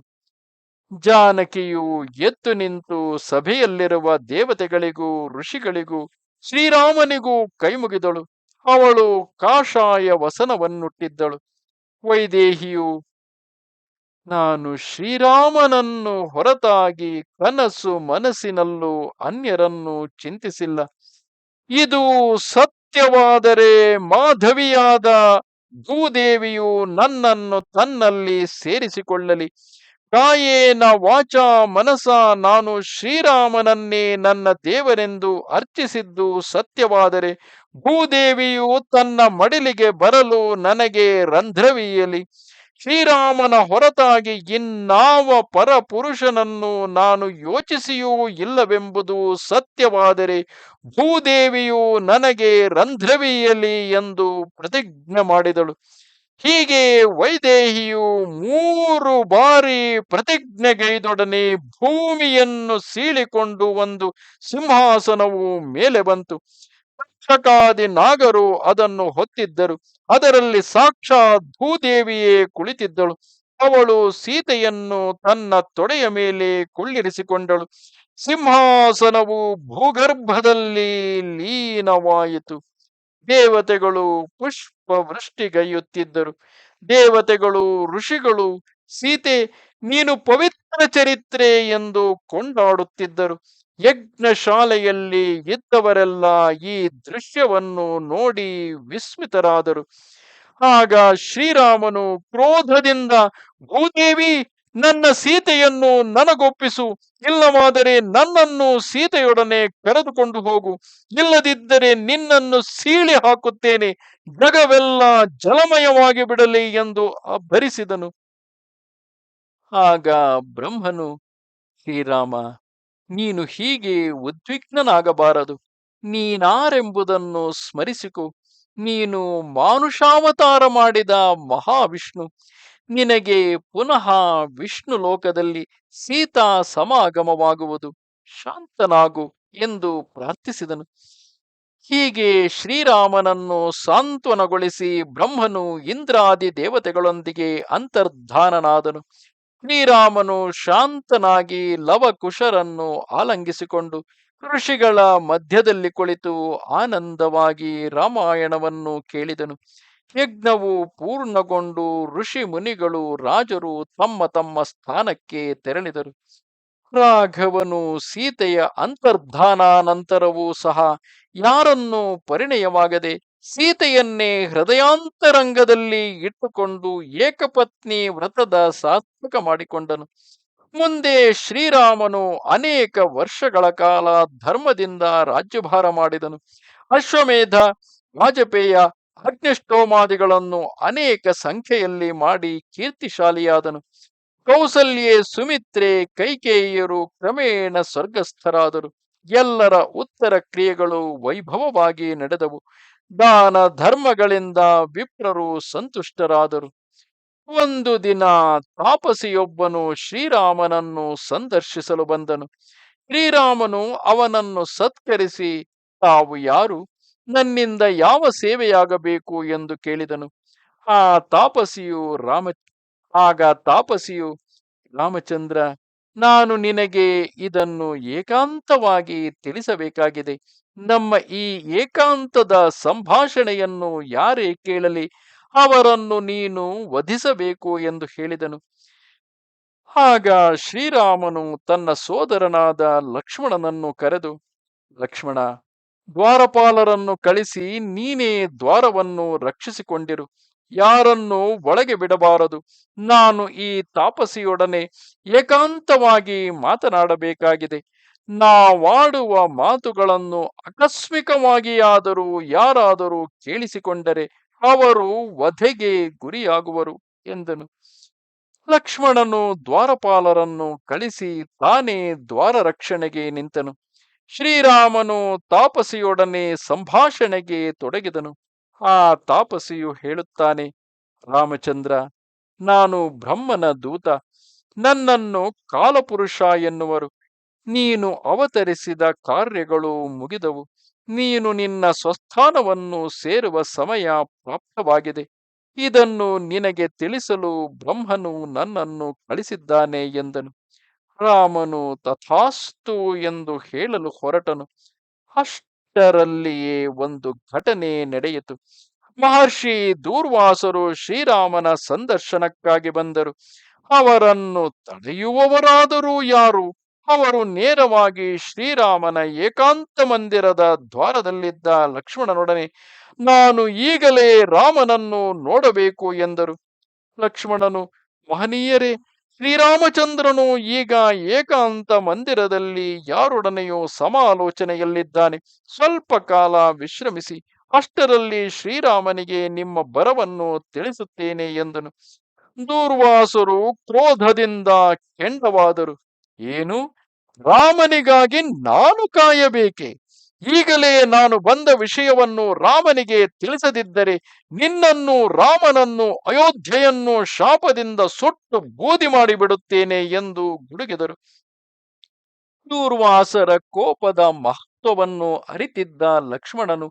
Speaker 1: ಜಾನಕಿಯು ಎದ್ದು ನಿಂತು ಸಭೆಯಲ್ಲಿರುವ ದೇವತೆಗಳಿಗೂ ಋಷಿಗಳಿಗೂ ಶ್ರೀರಾಮನಿಗೂ ಕೈಮುಗಿದಳು. ಅವಳು ಕಾಷಾಯ ವಸನವನ್ನುಟ್ಟಿದ್ದಳು. ವೈದೇಹಿಯು, ನಾನು ಶ್ರೀರಾಮನನ್ನು ಹೊರತಾಗಿ ಕನಸು ಮನಸ್ಸಿನಲ್ಲೂ ಅನ್ಯರನ್ನು ಚಿಂತಿಸಿಲ್ಲ. ಇದು ಸತ್ಯವಾದರೆ ಮಾಧವಿಯಾದ ಭೂದೇವಿಯು ನನ್ನನ್ನು ತನ್ನಲ್ಲಿ ಸೇರಿಸಿಕೊಳ್ಳಲಿ. ಕಾಯೇನ ವಾಚ ಮನಸ ನಾನು ಶ್ರೀರಾಮನನ್ನೇ ನನ್ನ ದೇವರೆಂದು ಅರ್ಚಿಸಿದ್ದು ಸತ್ಯವಾದರೆ ಭೂದೇವಿಯು ತನ್ನ ಮಡಿಲಿಗೆ ಬರಲು ನನಗೆ ರಂಧ್ರವೀಯಲಿ. ಶ್ರೀರಾಮನ ಹೊರತಾಗಿ ಇನ್ನಾವ ಪರಪುರುಷನನ್ನು ನಾನು ಯೋಚಿಸಿಯೂ ಇಲ್ಲವೆಂಬುದು ಸತ್ಯವಾದರೆ ಭೂದೇವಿಯು ನನಗೆ ರಂಧ್ರವೀಯಲಿ ಎಂದು ಪ್ರತಿಜ್ಞೆ ಮಾಡಿದಳು. ಹೀಗೆ ವೈದೇಹಿಯು 3 ಬಾರಿ ಪ್ರತಿಜ್ಞೆಗೈದೊಡನೆ ಭೂಮಿಯನ್ನು ಸೀಳಿಕೊಂಡು ಒಂದು ಸಿಂಹಾಸನವು ಮೇಲೆ ಬಂತು. ತಕ್ಷಕಾದಿ ನಾಗರು ಅದನ್ನು ಹೊತ್ತಿದ್ದರು. ಅದರಲ್ಲಿ ಸಾಕ್ಷಾತ್ ಭೂದೇವಿಯೇ ಕುಳಿತಿದ್ದಳು. ಅವಳು ಸೀತೆಯನ್ನು ತನ್ನ ತೊಡೆಯ ಮೇಲೆ ಕುಳ್ಳಿರಿಸಿಕೊಂಡಳು. ಸಿಂಹಾಸನವು ಭೂಗರ್ಭದಲ್ಲಿ ಲೀನವಾಯಿತು. ದೇವತೆಗಳು ಪುಷ್ಪ ವೃಷ್ಟಿಗೈಯುತ್ತಿದ್ದರು. ದೇವತೆಗಳು, ಋಷಿಗಳು ಸೀತೆ ನೀನು ಪವಿತ್ರ ಚರಿತ್ರೆ ಎಂದು ಕೊಂಡಾಡುತ್ತಿದ್ದರು. ಯಜ್ಞಶಾಲೆಯಲ್ಲಿ ಇದ್ದವರೆಲ್ಲ ಈ ದೃಶ್ಯವನ್ನು ನೋಡಿ ವಿಸ್ಮಿತರಾದರು. ಆಗ ಶ್ರೀರಾಮನು ಕ್ರೋಧದಿಂದ, ಭೂದೇವಿ, ನನ್ನ ಸೀತೆಯನ್ನು ನನಗೊಪ್ಪಿಸು. ಇಲ್ಲವಾದರೆ ನನ್ನನ್ನು ಸೀತೆಯೊಡನೆ ಕರೆದುಕೊಂಡು ಹೋಗು. ಇಲ್ಲದಿದ್ದರೆ ನಿನ್ನನ್ನು ಸೀಳಿ ಹಾಕುತ್ತೇನೆ. ಜಗವೆಲ್ಲ ಜಲಮಯವಾಗಿ ಬಿಡಲಿ ಎಂದು ಅಬ್ಬರಿಸಿದನು. ಆಗ ಬ್ರಹ್ಮನು, ಶ್ರೀರಾಮ, ನೀನು ಹೀಗೆ ಉದ್ವಿಗ್ನನಾಗಬಾರದು. ನೀನಾರೆಂಬುದನ್ನು ಸ್ಮರಿಸಿಕೊ. ನೀನು ಮಾನುಷಾವತಾರ ಮಾಡಿದ ಮಹಾವಿಷ್ಣು. ನಿನಗೆ ಪುನಃ ವಿಷ್ಣು ಲೋಕದಲ್ಲಿ ಸೀತಾ ಸಮಾಗಮವಾಗುವುದು. ಶಾಂತನಾಗು ಎಂದು ಪ್ರಾರ್ಥಿಸಿದನು. ಹೀಗೆ ಶ್ರೀರಾಮನನ್ನು ಸಾಂತ್ವನಗೊಳಿಸಿ ಬ್ರಹ್ಮನು ಇಂದ್ರಾದಿ ದೇವತೆಗಳೊಂದಿಗೆ ಅಂತರ್ಧಾನನಾದನು. ಶ್ರೀರಾಮನು ಶಾಂತನಾಗಿ ಲವಕುಶರನ್ನು ಆಲಂಗಿಸಿಕೊಂಡು ಋಷಿಗಳ ಮಧ್ಯದಲ್ಲಿ ಕುಳಿತು ಆನಂದವಾಗಿ ರಾಮಾಯಣವನ್ನು ಕೇಳಿದನು. ಯಜ್ಞವು ಪೂರ್ಣಗೊಂಡು ಋಷಿ ಮುನಿಗಳು, ರಾಜರು ತಮ್ಮ ತಮ್ಮ ಸ್ಥಾನಕ್ಕೆ ತೆರಳಿದರು. ರಾಘವನು ಸೀತೆಯ ಅಂತರ್ಧಾನಾನಂತರವೂ ಸಹ ಯಾರನ್ನೂ ಪರಿಣಯವಾಗದೆ ಸೀತೆಯನ್ನೇ ಹೃದಯಾಂತರಂಗದಲ್ಲಿ ಇಟ್ಟುಕೊಂಡು ಏಕಪತ್ನಿ ವ್ರತದ ಸಾರ್ಥಕ ಮಾಡಿಕೊಂಡನು. ಮುಂದೆ ಶ್ರೀರಾಮನು ಅನೇಕ ವರ್ಷಗಳ ಕಾಲ ಧರ್ಮದಿಂದ ರಾಜ್ಯಭಾರ ಮಾಡಿದನು. ಅಶ್ವಮೇಧ, ವಾಜಪೇಯ, ಅಗ್ನಿಷ್ಟೋಮಾದಿಗಳನ್ನು ಅನೇಕ ಸಂಖ್ಯೆಯಲ್ಲಿ ಮಾಡಿ ಕೀರ್ತಿಶಾಲಿಯಾದನು. ಕೌಸಲ್ಯೆ, ಸುಮಿತ್ರೆ, ಕೈಕೇಯಿಯರು ಕ್ರಮೇಣ ಸ್ವರ್ಗಸ್ಥರಾದರು. ಎಲ್ಲರ ಉತ್ತರ ಕ್ರಿಯೆಗಳು ವೈಭವವಾಗಿ ನಡೆದವು. ದಾನ ಧರ್ಮಗಳಿಂದ ವಿಪ್ರರು ಸಂತುಷ್ಟರಾದರು. ಒಂದು ದಿನ ತಾಪಸಿಯೊಬ್ಬನು ಶ್ರೀರಾಮನನ್ನು ಸಂದರ್ಶಿಸಲು ಬಂದನು. ಶ್ರೀರಾಮನು ಅವನನ್ನು ಸತ್ಕರಿಸಿ, ತಾವು ಯಾರು, ನನ್ನಿಂದ ಯಾವ ಸೇವೆಯಾಗಬೇಕು ಎಂದು ಕೇಳಿದನು. ಆ ತಾಪಸಿಯು ರಾಮ ಆಗ ತಾಪಸಿಯು, ರಾಮಚಂದ್ರ, ನಾನು ನಿನಗೆ ಇದನ್ನು ಏಕಾಂತವಾಗಿ ತಿಳಿಸಬೇಕಾಗಿದೆ. ನಮ್ಮ ಈ ಏಕಾಂತದ ಸಂಭಾಷಣೆಯನ್ನು ಯಾರೇ ಕೇಳಲಿ ಅವರನ್ನು ನೀನು ವಧಿಸಬೇಕು ಎಂದು ಹೇಳಿದನು. ಆಗ ಶ್ರೀರಾಮನು ತನ್ನ ಸೋದರನಾದ ಲಕ್ಷ್ಮಣನನ್ನು ಕರೆದು, ಲಕ್ಷ್ಮಣ, ದ್ವಾರಪಾಲರನ್ನು ಕಳಿಸಿ ನೀನೇ ದ್ವಾರವನ್ನು ರಕ್ಷಿಸಿಕೊಂಡಿರು. ಯಾರನ್ನು ಒಳಗೆ ಬಿಡಬಾರದು. ನಾನು ಈ ತಾಪಸಿಯೊಡನೆ ಏಕಾಂತವಾಗಿ ಮಾತನಾಡಬೇಕಾಗಿದೆ. ನಾವಾಡುವ ಮಾತುಗಳನ್ನು ಆಕಸ್ಮಿಕವಾಗಿಯಾದರೂ ಯಾರಾದರೂ ಕೇಳಿಸಿಕೊಂಡರೆ ಅವರು ವಧೆಗೆ ಗುರಿಯಾಗುವರು ಎಂದನು. ಲಕ್ಷ್ಮಣನು ದ್ವಾರಪಾಲರನ್ನು ಕಳಿಸಿ ತಾನೇ ದ್ವಾರ ರಕ್ಷಣೆಗೆ ನಿಂತನು. ಶ್ರೀರಾಮನು ತಾಪಸಿಯೊಡನೆ ಸಂಭಾಷಣೆಗೆ ತೊಡಗಿದನು. ಆ ತಾಪಸಿಯು ಹೇಳುತ್ತಾನೆ, ರಾಮಚಂದ್ರ, ನಾನು ಬ್ರಹ್ಮನ ದೂತ. ನನ್ನನ್ನು ಕಾಲಪುರುಷ ಎನ್ನುವರು. ನೀನು ಅವತರಿಸಿದ ಕಾರ್ಯಗಳು ಮುಗಿದವು. ನೀನು ನಿನ್ನ ಸ್ವಸ್ಥಾನವನ್ನು ಸೇರುವ ಸಮಯ ಪ್ರಾಪ್ತವಾಗಿದೆ. ಇದನ್ನು ನಿನಗೆ ತಿಳಿಸಲು ಬ್ರಹ್ಮನು ನನ್ನನ್ನು ಕಳಿಸಿದ್ದಾನೆ ಎಂದನು. ರಾಮನು ತಥಾಸ್ತು ಎಂದು ಹೇಳಲು ಹೊರಟನು. ಅಷ್ಟರಲ್ಲಿಯೇ ಒಂದು ಘಟನೆ ನಡೆಯಿತು. ಮಹರ್ಷಿ ದೂರ್ವಾಸರು ಶ್ರೀರಾಮನ ಸಂದರ್ಶನಕ್ಕಾಗಿ ಬಂದರು. ಅವರನ್ನು ತಡೆಯುವವರಾದರೂ ಯಾರು? ಅವರು ನೇರವಾಗಿ ಶ್ರೀರಾಮನ ಏಕಾಂತ ಮಂದಿರದ ದ್ವಾರದಲ್ಲಿದ್ದ ಲಕ್ಷ್ಮಣನೊಡನೆ, ನಾನು ಈಗಲೇ ರಾಮನನ್ನು ನೋಡಬೇಕು ಎಂದರು. ಲಕ್ಷ್ಮಣನು, ಮಹನೀಯರೇ, ಶ್ರೀರಾಮಚಂದ್ರನು ಈಗ ಏಕಾಂತ ಮಂದಿರದಲ್ಲಿ ಯಾರೊಡನೆಯೋ ಸಮಾಲೋಚನೆಯಲ್ಲಿದ್ದಾನೆ. ಸ್ವಲ್ಪ ಕಾಲ ವಿಶ್ರಮಿಸಿ, ಅಷ್ಟರಲ್ಲಿ ಶ್ರೀರಾಮನಿಗೆ ನಿಮ್ಮ ಬರವನ್ನು ತಿಳಿಸುತ್ತೇನೆ ಎಂದನು. ದೂರ್ವಾಸರು ಕ್ರೋಧದಿಂದ ಕೆಂಡವಾದರು. ಏನು, ರಾಮನಿಗಾಗಿ ನಾನು ಕಾಯಬೇಕೆ? ಈಗಲೇ ನಾನು ಬಂದ ವಿಷಯವನ್ನು ರಾಮನಿಗೆ ತಿಳಿಸದಿದ್ದರೆ ನಿನ್ನನ್ನು, ರಾಮನನ್ನು, ಅಯೋಧ್ಯೆಯನ್ನು ಶಾಪದಿಂದ ಸುಟ್ಟು ಬೂದಿ ಮಾಡಿಬಿಡುತ್ತೇನೆ ಎಂದು ಗುಡುಗಿದರು. ದೂರ್ವಾಸರ ಕೋಪದ ಮಹತ್ವವನ್ನು ಅರಿತಿದ್ದ ಲಕ್ಷ್ಮಣನು,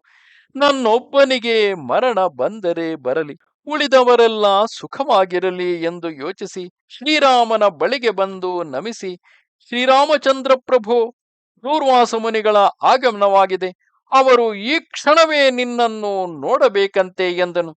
Speaker 1: ನನ್ನೊಬ್ಬನಿಗೆ ಮರಣ ಬಂದರೆ ಬರಲಿ, ಉಳಿದವರೆಲ್ಲ ಸುಖವಾಗಿರಲಿ ಎಂದು ಯೋಚಿಸಿ ಶ್ರೀರಾಮನ ಬಳಿಗೆ ಬಂದು ನಮಿಸಿ, ಶ್ರೀರಾಮಚಂದ್ರ ಪ್ರಭು, ದೂರ್ವಾಸ ಮುನಿಗಳ ಆಗಮನವಾಗಿದೆ. ಅವರು ಈ ಕ್ಷಣವೇ ನಿನ್ನನ್ನು ನೋಡಬೇಕಂತೆ ಎಂದನು.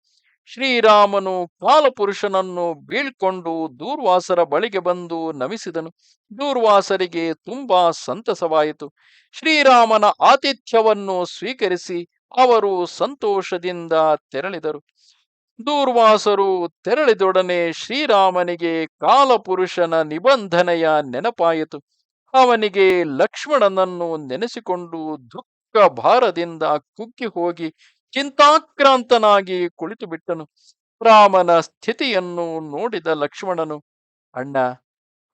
Speaker 1: ಶ್ರೀರಾಮನು ಕಾಲಪುರುಷನನ್ನು ಬೀಳ್ಕೊಂಡು ದೂರ್ವಾಸರ ಬಳಿಗೆ ಬಂದು ನಮಿಸಿದನು. ದೂರ್ವಾಸರಿಗೆ ತುಂಬಾ ಸಂತಸವಾಯಿತು. ಶ್ರೀರಾಮನ ಆತಿಥ್ಯವನ್ನು ಸ್ವೀಕರಿಸಿ ಅವರು ಸಂತೋಷದಿಂದ ತೆರಳಿದರು. ದೂರ್ವಾಸರು ತೆರಳಿದೊಡನೆ ಶ್ರೀರಾಮನಿಗೆ ಕಾಲಪುರುಷನ ನಿಬಂಧನೆಯ ನೆನಪಾಯಿತು. ಅವನಿಗೆ ಲಕ್ಷ್ಮಣನನ್ನು ನೆನೆಸಿಕೊಂಡು ದುಃಖ ಭಾರದಿಂದ ಕುಗ್ಗಿ ಹೋಗಿ ಚಿಂತಾಕ್ರಾಂತನಾಗಿ ಕುಳಿತು ಬಿಟ್ಟನು. ರಾಮನ ಸ್ಥಿತಿಯನ್ನು ನೋಡಿದ ಲಕ್ಷ್ಮಣನು, ಅಣ್ಣ,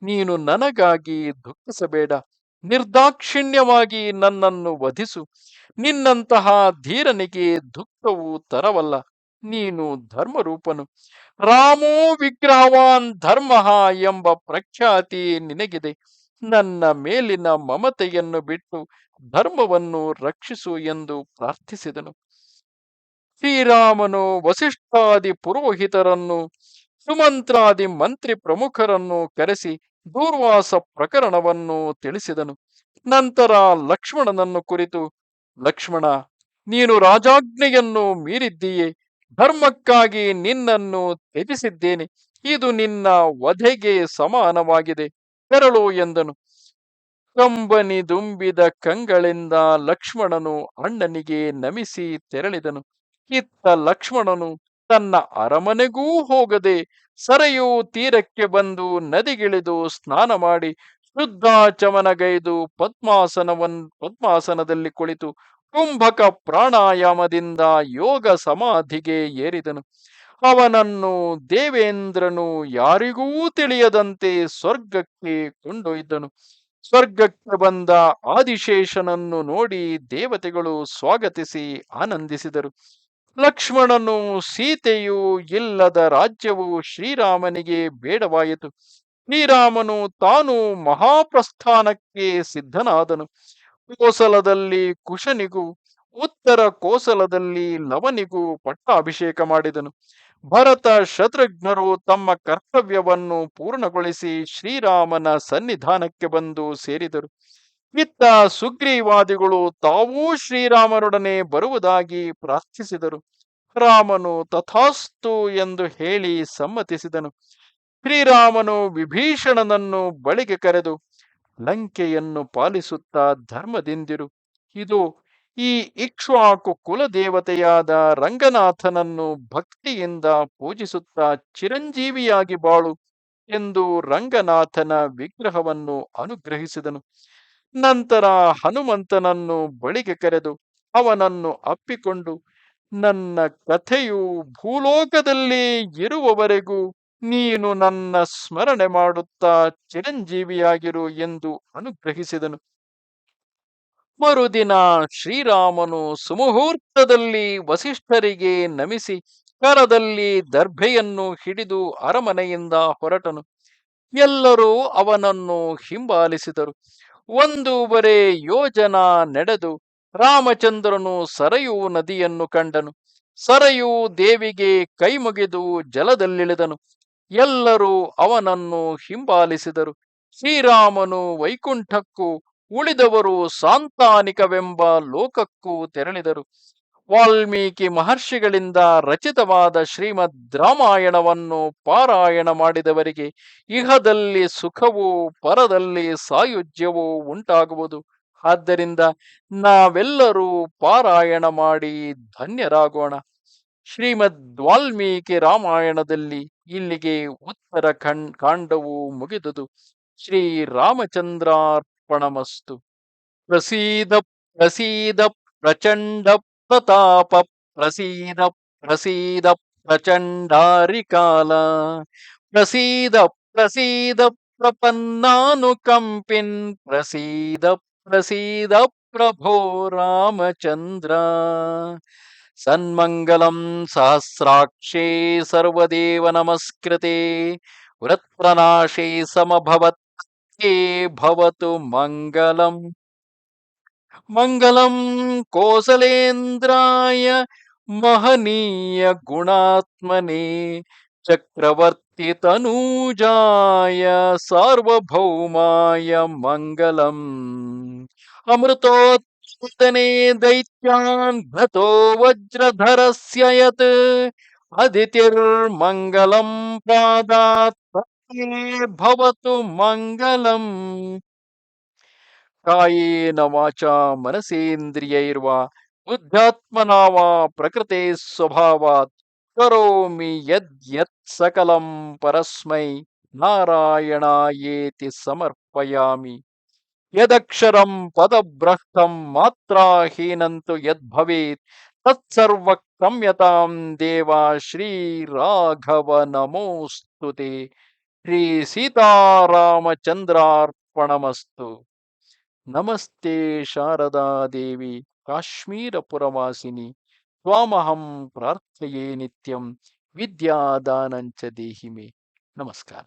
Speaker 1: ನೀನು ನನಗಾಗಿ ದುಃಖಿಸಬೇಡ. ನಿರ್ದಾಕ್ಷಿಣ್ಯವಾಗಿ ನನ್ನನ್ನು ವಧಿಸು. ನಿನ್ನಂತಹ ಧೀರನಿಗೆ ದುಃಖವು ತರವಲ್ಲ. ನೀನು ಧರ್ಮರೂಪನು. ರಾಮೋ ವಿಗ್ರಹವಾನ್ ಧರ್ಮ ಎಂಬ ಪ್ರಖ್ಯಾತಿ ನಿನಗಿದೆ. ನನ್ನ ಮೇಲಿನ ಮಮತೆಯನ್ನು ಬಿಟ್ಟು ಧರ್ಮವನ್ನು ರಕ್ಷಿಸು ಎಂದು ಪ್ರಾರ್ಥಿಸಿದನು. ಶ್ರೀರಾಮನು ವಸಿಷ್ಠಾದಿ ಪುರೋಹಿತರನ್ನು, ಸುಮಂತ್ರಾದಿ ಮಂತ್ರಿ ಪ್ರಮುಖರನ್ನು ಕರೆಸಿ ದೂರ್ವಾಸ ಪ್ರಕರಣವನ್ನು ತಿಳಿಸಿದನು. ನಂತರ ಲಕ್ಷ್ಮಣನನ್ನು ಕುರಿತು, ಲಕ್ಷ್ಮಣ, ನೀನು ರಾಜಾಜ್ಞೆಯನ್ನು ಮೀರಿದ್ದೀಯೆ. ಧರ್ಮಕ್ಕಾಗಿ ನಿನ್ನನ್ನು ತ್ಯಜಿಸಿದ್ದೇನೆ. ಇದು ನಿನ್ನ ವಧೆಗೆ ಸಮಾನವಾಗಿದೆ. ತೆರಳು ಎಂದನು. ಕಂಬನಿ ದುಂಬಿದ ಕಂಗಳಿಂದ ಲಕ್ಷ್ಮಣನು ಅಣ್ಣನಿಗೆ ನಮಿಸಿ ತೆರಳಿದನು. ಇತ್ತ ಲಕ್ಷ್ಮಣನು ತನ್ನ ಅರಮನೆಗೂ ಹೋಗದೆ ಸರೆಯೂ ತೀರಕ್ಕೆ ಬಂದು ನದಿಗಿಳಿದು ಸ್ನಾನ ಮಾಡಿ ಶುದ್ಧಾಚಮನಗೈದು ಪದ್ಮಾಸನದಲ್ಲಿ ಕುಳಿತು ಕುಂಭಕ ಪ್ರಾಣಾಯಾಮದಿಂದ ಯೋಗ ಸಮಾಧಿಗೆ ಏರಿದನು. ಅವನನ್ನು ದೇವೇಂದ್ರನು ಯಾರಿಗೂ ತಿಳಿಯದಂತೆ ಸ್ವರ್ಗಕ್ಕೆ ಕೊಂಡೊಯ್ದನು. ಸ್ವರ್ಗಕ್ಕೆ ಬಂದ ಆದಿಶೇಷನನ್ನು ನೋಡಿ ದೇವತೆಗಳು ಸ್ವಾಗತಿಸಿ ಆನಂದಿಸಿದರು. ಲಕ್ಷ್ಮಣನು ಸೀತೆಯು ಇಲ್ಲದ ರಾಜ್ಯವು ಶ್ರೀರಾಮನಿಗೆ ಬೇಡವಾಯಿತು. ಶ್ರೀರಾಮನು ತಾನು ಮಹಾಪ್ರಸ್ಥಾನಕ್ಕೆ ಸಿದ್ಧನಾದನು. ಕೋಸಲದಲ್ಲಿ ಕುಶನಿಗೂ ಉತ್ತರ ಕೋಸಲದಲ್ಲಿ ಲವನಿಗೂ ಪಟ್ಟಾಭಿಷೇಕ ಮಾಡಿದನು. ಭರತ ಶತ್ರುಘ್ನರು ತಮ್ಮ ಕರ್ತವ್ಯವನ್ನು ಪೂರ್ಣಗೊಳಿಸಿ ಶ್ರೀರಾಮನ ಸನ್ನಿಧಾನಕ್ಕೆ ಬಂದು ಸೇರಿದರು. ಇತ್ತ ಸುಗ್ರೀವಾದಿಗಳು ತಾವೂ ಶ್ರೀರಾಮನೊಡನೆ ಬರುವುದಾಗಿ ಪ್ರಾರ್ಥಿಸಿದರು. ರಾಮನು ತಥಾಸ್ತು ಎಂದು ಹೇಳಿ ಸಮ್ಮತಿಸಿದನು. ಶ್ರೀರಾಮನು ವಿಭೀಷಣನನ್ನು ಬಳಿಗೆ ಕರೆದು, ಲಂಕೆಯನ್ನು ಪಾಲಿಸುತ್ತಾ ಧರ್ಮದಿಂದಿರು. ಇದು ಈ ಇಕ್ಷ್ವಾಕು ಕುಲದೇವತೆಯಾದ ರಂಗನಾಥನನ್ನು ಭಕ್ತಿಯಿಂದ ಪೂಜಿಸುತ್ತಾ ಚಿರಂಜೀವಿಯಾಗಿ ಬಾಳು ಎಂದು ರಂಗನಾಥನ ವಿಗ್ರಹವನ್ನು ಅನುಗ್ರಹಿಸಿದನು. ನಂತರ ಹನುಮಂತನನ್ನು ಬಳಿಗೆ ಕರೆದು ಅವನನ್ನು ಅಪ್ಪಿಕೊಂಡು, ನನ್ನ ಕಥೆಯು ಭೂಲೋಕದಲ್ಲಿ ಇರುವವರೆಗೂ ನೀನು ನನ್ನ ಸ್ಮರಣೆ ಮಾಡುತ್ತಾ ಚಿರಂಜೀವಿಯಾಗಿರು ಎಂದು ಅನುಗ್ರಹಿಸಿದನು. ಮರುದಿನ ಶ್ರೀರಾಮನು ಸುಮುಹೂರ್ತದಲ್ಲಿ ವಸಿಷ್ಠರಿಗೆ ನಮಿಸಿ ಕರದಲ್ಲಿ ದರ್ಭೆಯನ್ನು ಹಿಡಿದು ಅರಮನೆಯಿಂದ ಹೊರಟನು. ಎಲ್ಲರೂ ಅವನನ್ನು ಹಿಂಬಾಲಿಸಿದರು. 1.5 ಯೋಜನ ನಡೆದು ರಾಮಚಂದ್ರನು ಸರಯೂ ನದಿಯನ್ನು ಕಂಡನು. ಸರಯೂ ದೇವಿಗೆ ಕೈಮುಗಿದು ಜಲದಲ್ಲಿಳಿದನು. ಎಲ್ಲರೂ ಅವನನ್ನು ಹಿಂಬಾಲಿಸಿದರು. ಶ್ರೀರಾಮನು ವೈಕುಂಠಕ್ಕೂ ಉಳಿದವರು ಸಾಂತಾನಿಕವೆಂಬ ಲೋಕಕ್ಕೂ ತೆರಳಿದರು. ವಾಲ್ಮೀಕಿ ಮಹರ್ಷಿಗಳಿಂದ ರಚಿತವಾದ ಶ್ರೀಮದ್ ರಾಮಾಯಣವನ್ನು ಪಾರಾಯಣ ಮಾಡಿದವರಿಗೆ ಇಹದಲ್ಲಿ ಸುಖವೂ ಪರದಲ್ಲಿ ಸಾಯುಜ್ಯವೂ ಉಂಟಾಗುವುದು. ಆದ್ದರಿಂದ ನಾವೆಲ್ಲರೂ ಪಾರಾಯಣ ಮಾಡಿ ಧನ್ಯರಾಗೋಣ. ಶ್ರೀಮದ್ ವಾಲ್ಮೀಕಿ ರಾಮಾಯಣದಲ್ಲಿ ಇಲ್ಲಿಗೆ ಉತ್ತರ ಕಾಂಡವು ಮುಗಿದುದು. ಶ್ರೀರಾಮಚಂದ್ರಾರ್ಪಣಮಸ್ತು. ಪ್ರಸೀದ ಪ್ರಸೀದ ಪ್ರಚಂಡ ಪ್ರತಾಪ ಪ್ರಸೀದ ಪ್ರಸೀದ ಪ್ರಚಂಡಾರಿಕಾಲ ಪ್ರಸೀದ ಪ್ರಸೀದ ಪ್ರಪನ್ನಾನುಕಂಪಿನ್ ಪ್ರಸೀದ ಪ್ರಸೀದ ಪ್ರಭೋ ರಾಮಚಂದ್ರ. ಸನ್ಮಂಗಲಂ ಸಹಸ್ರಾಕ್ಷೇ ಸರ್ವದೇವ ನಮಸ್ಕೃತೆ ವೃತ್ರನಾಶೇ ಸಮಭವತ್ಯೇ ಭವತು ಮಂಗಲಂ. ಮಂಗಲಂ ಕೋಸಲೇಂದ್ರಾಯ ಮಹನೀಯ ಗುಣಾತ್ಮನೇ ಚಕ್ರವರ್ತಿ ತನೂಜಾಯ ಸಾರ್ವಭೌಮಾಯ ಮಂಗಲಂ. ಅಮೃತೋತ್ಪಾದನೆ ದೈತ್ಯಾನ್ ಘ್ನತೋ ವಜ್ರಧರಸ್ಯ ಯತ್ ಅದಿತಿರ್ಮಂಗಲಂ ಪ್ರಾದಾತ್ ಭವತು ಮಂಗಲಂ. ಕಾಯೇನ ವಾಚಾ ಮನಸೇಂದ್ರಿಯೈರ್ವಾ ಬುದ್ಧಾತ್ಮನಾ ವಾ ಪ್ರಕೃತೆ ಸ್ವಭಾವಾತ್ ಕರೋಮಿ ಯತ್ ಸಕಲಂ ಪರಸ್ಮೈ ನಾರಾಯಣಾಯೇತಿ ಸಮರ್ಪಯಾಮಿ. ಯದಕ್ಷರಂ ಪದಭ್ರಷ್ಟಂ ಮಾತ್ರಾಹೀನಂತು ಯದ್ಭವೇತ್ ತತ್ಸರ್ವ ಕ್ಷಮ್ಯತಾಂ ದೇವ. ಶ್ರೀರಾಘವ ನಮೋಸ್ತುತೆ. ಶ್ರೀ ಸೀತಾರಾಮಚಂದ್ರಾರ್ಪಣಮಸ್ತು. ನಮಸ್ತೆ ಶಾರದಾ ದೇವಿ ಕಾಶ್ಮೀರಪುರವಾಸಿನಿ. ತ್ವಾಮಹಂ ಪ್ರಾರ್ಥಯೇ ನಿತ್ಯಂ ವಿದ್ಯಾದಾನಂಚ ದೇಹಿ ಮೇ. ನಮಸ್ಕಾರ.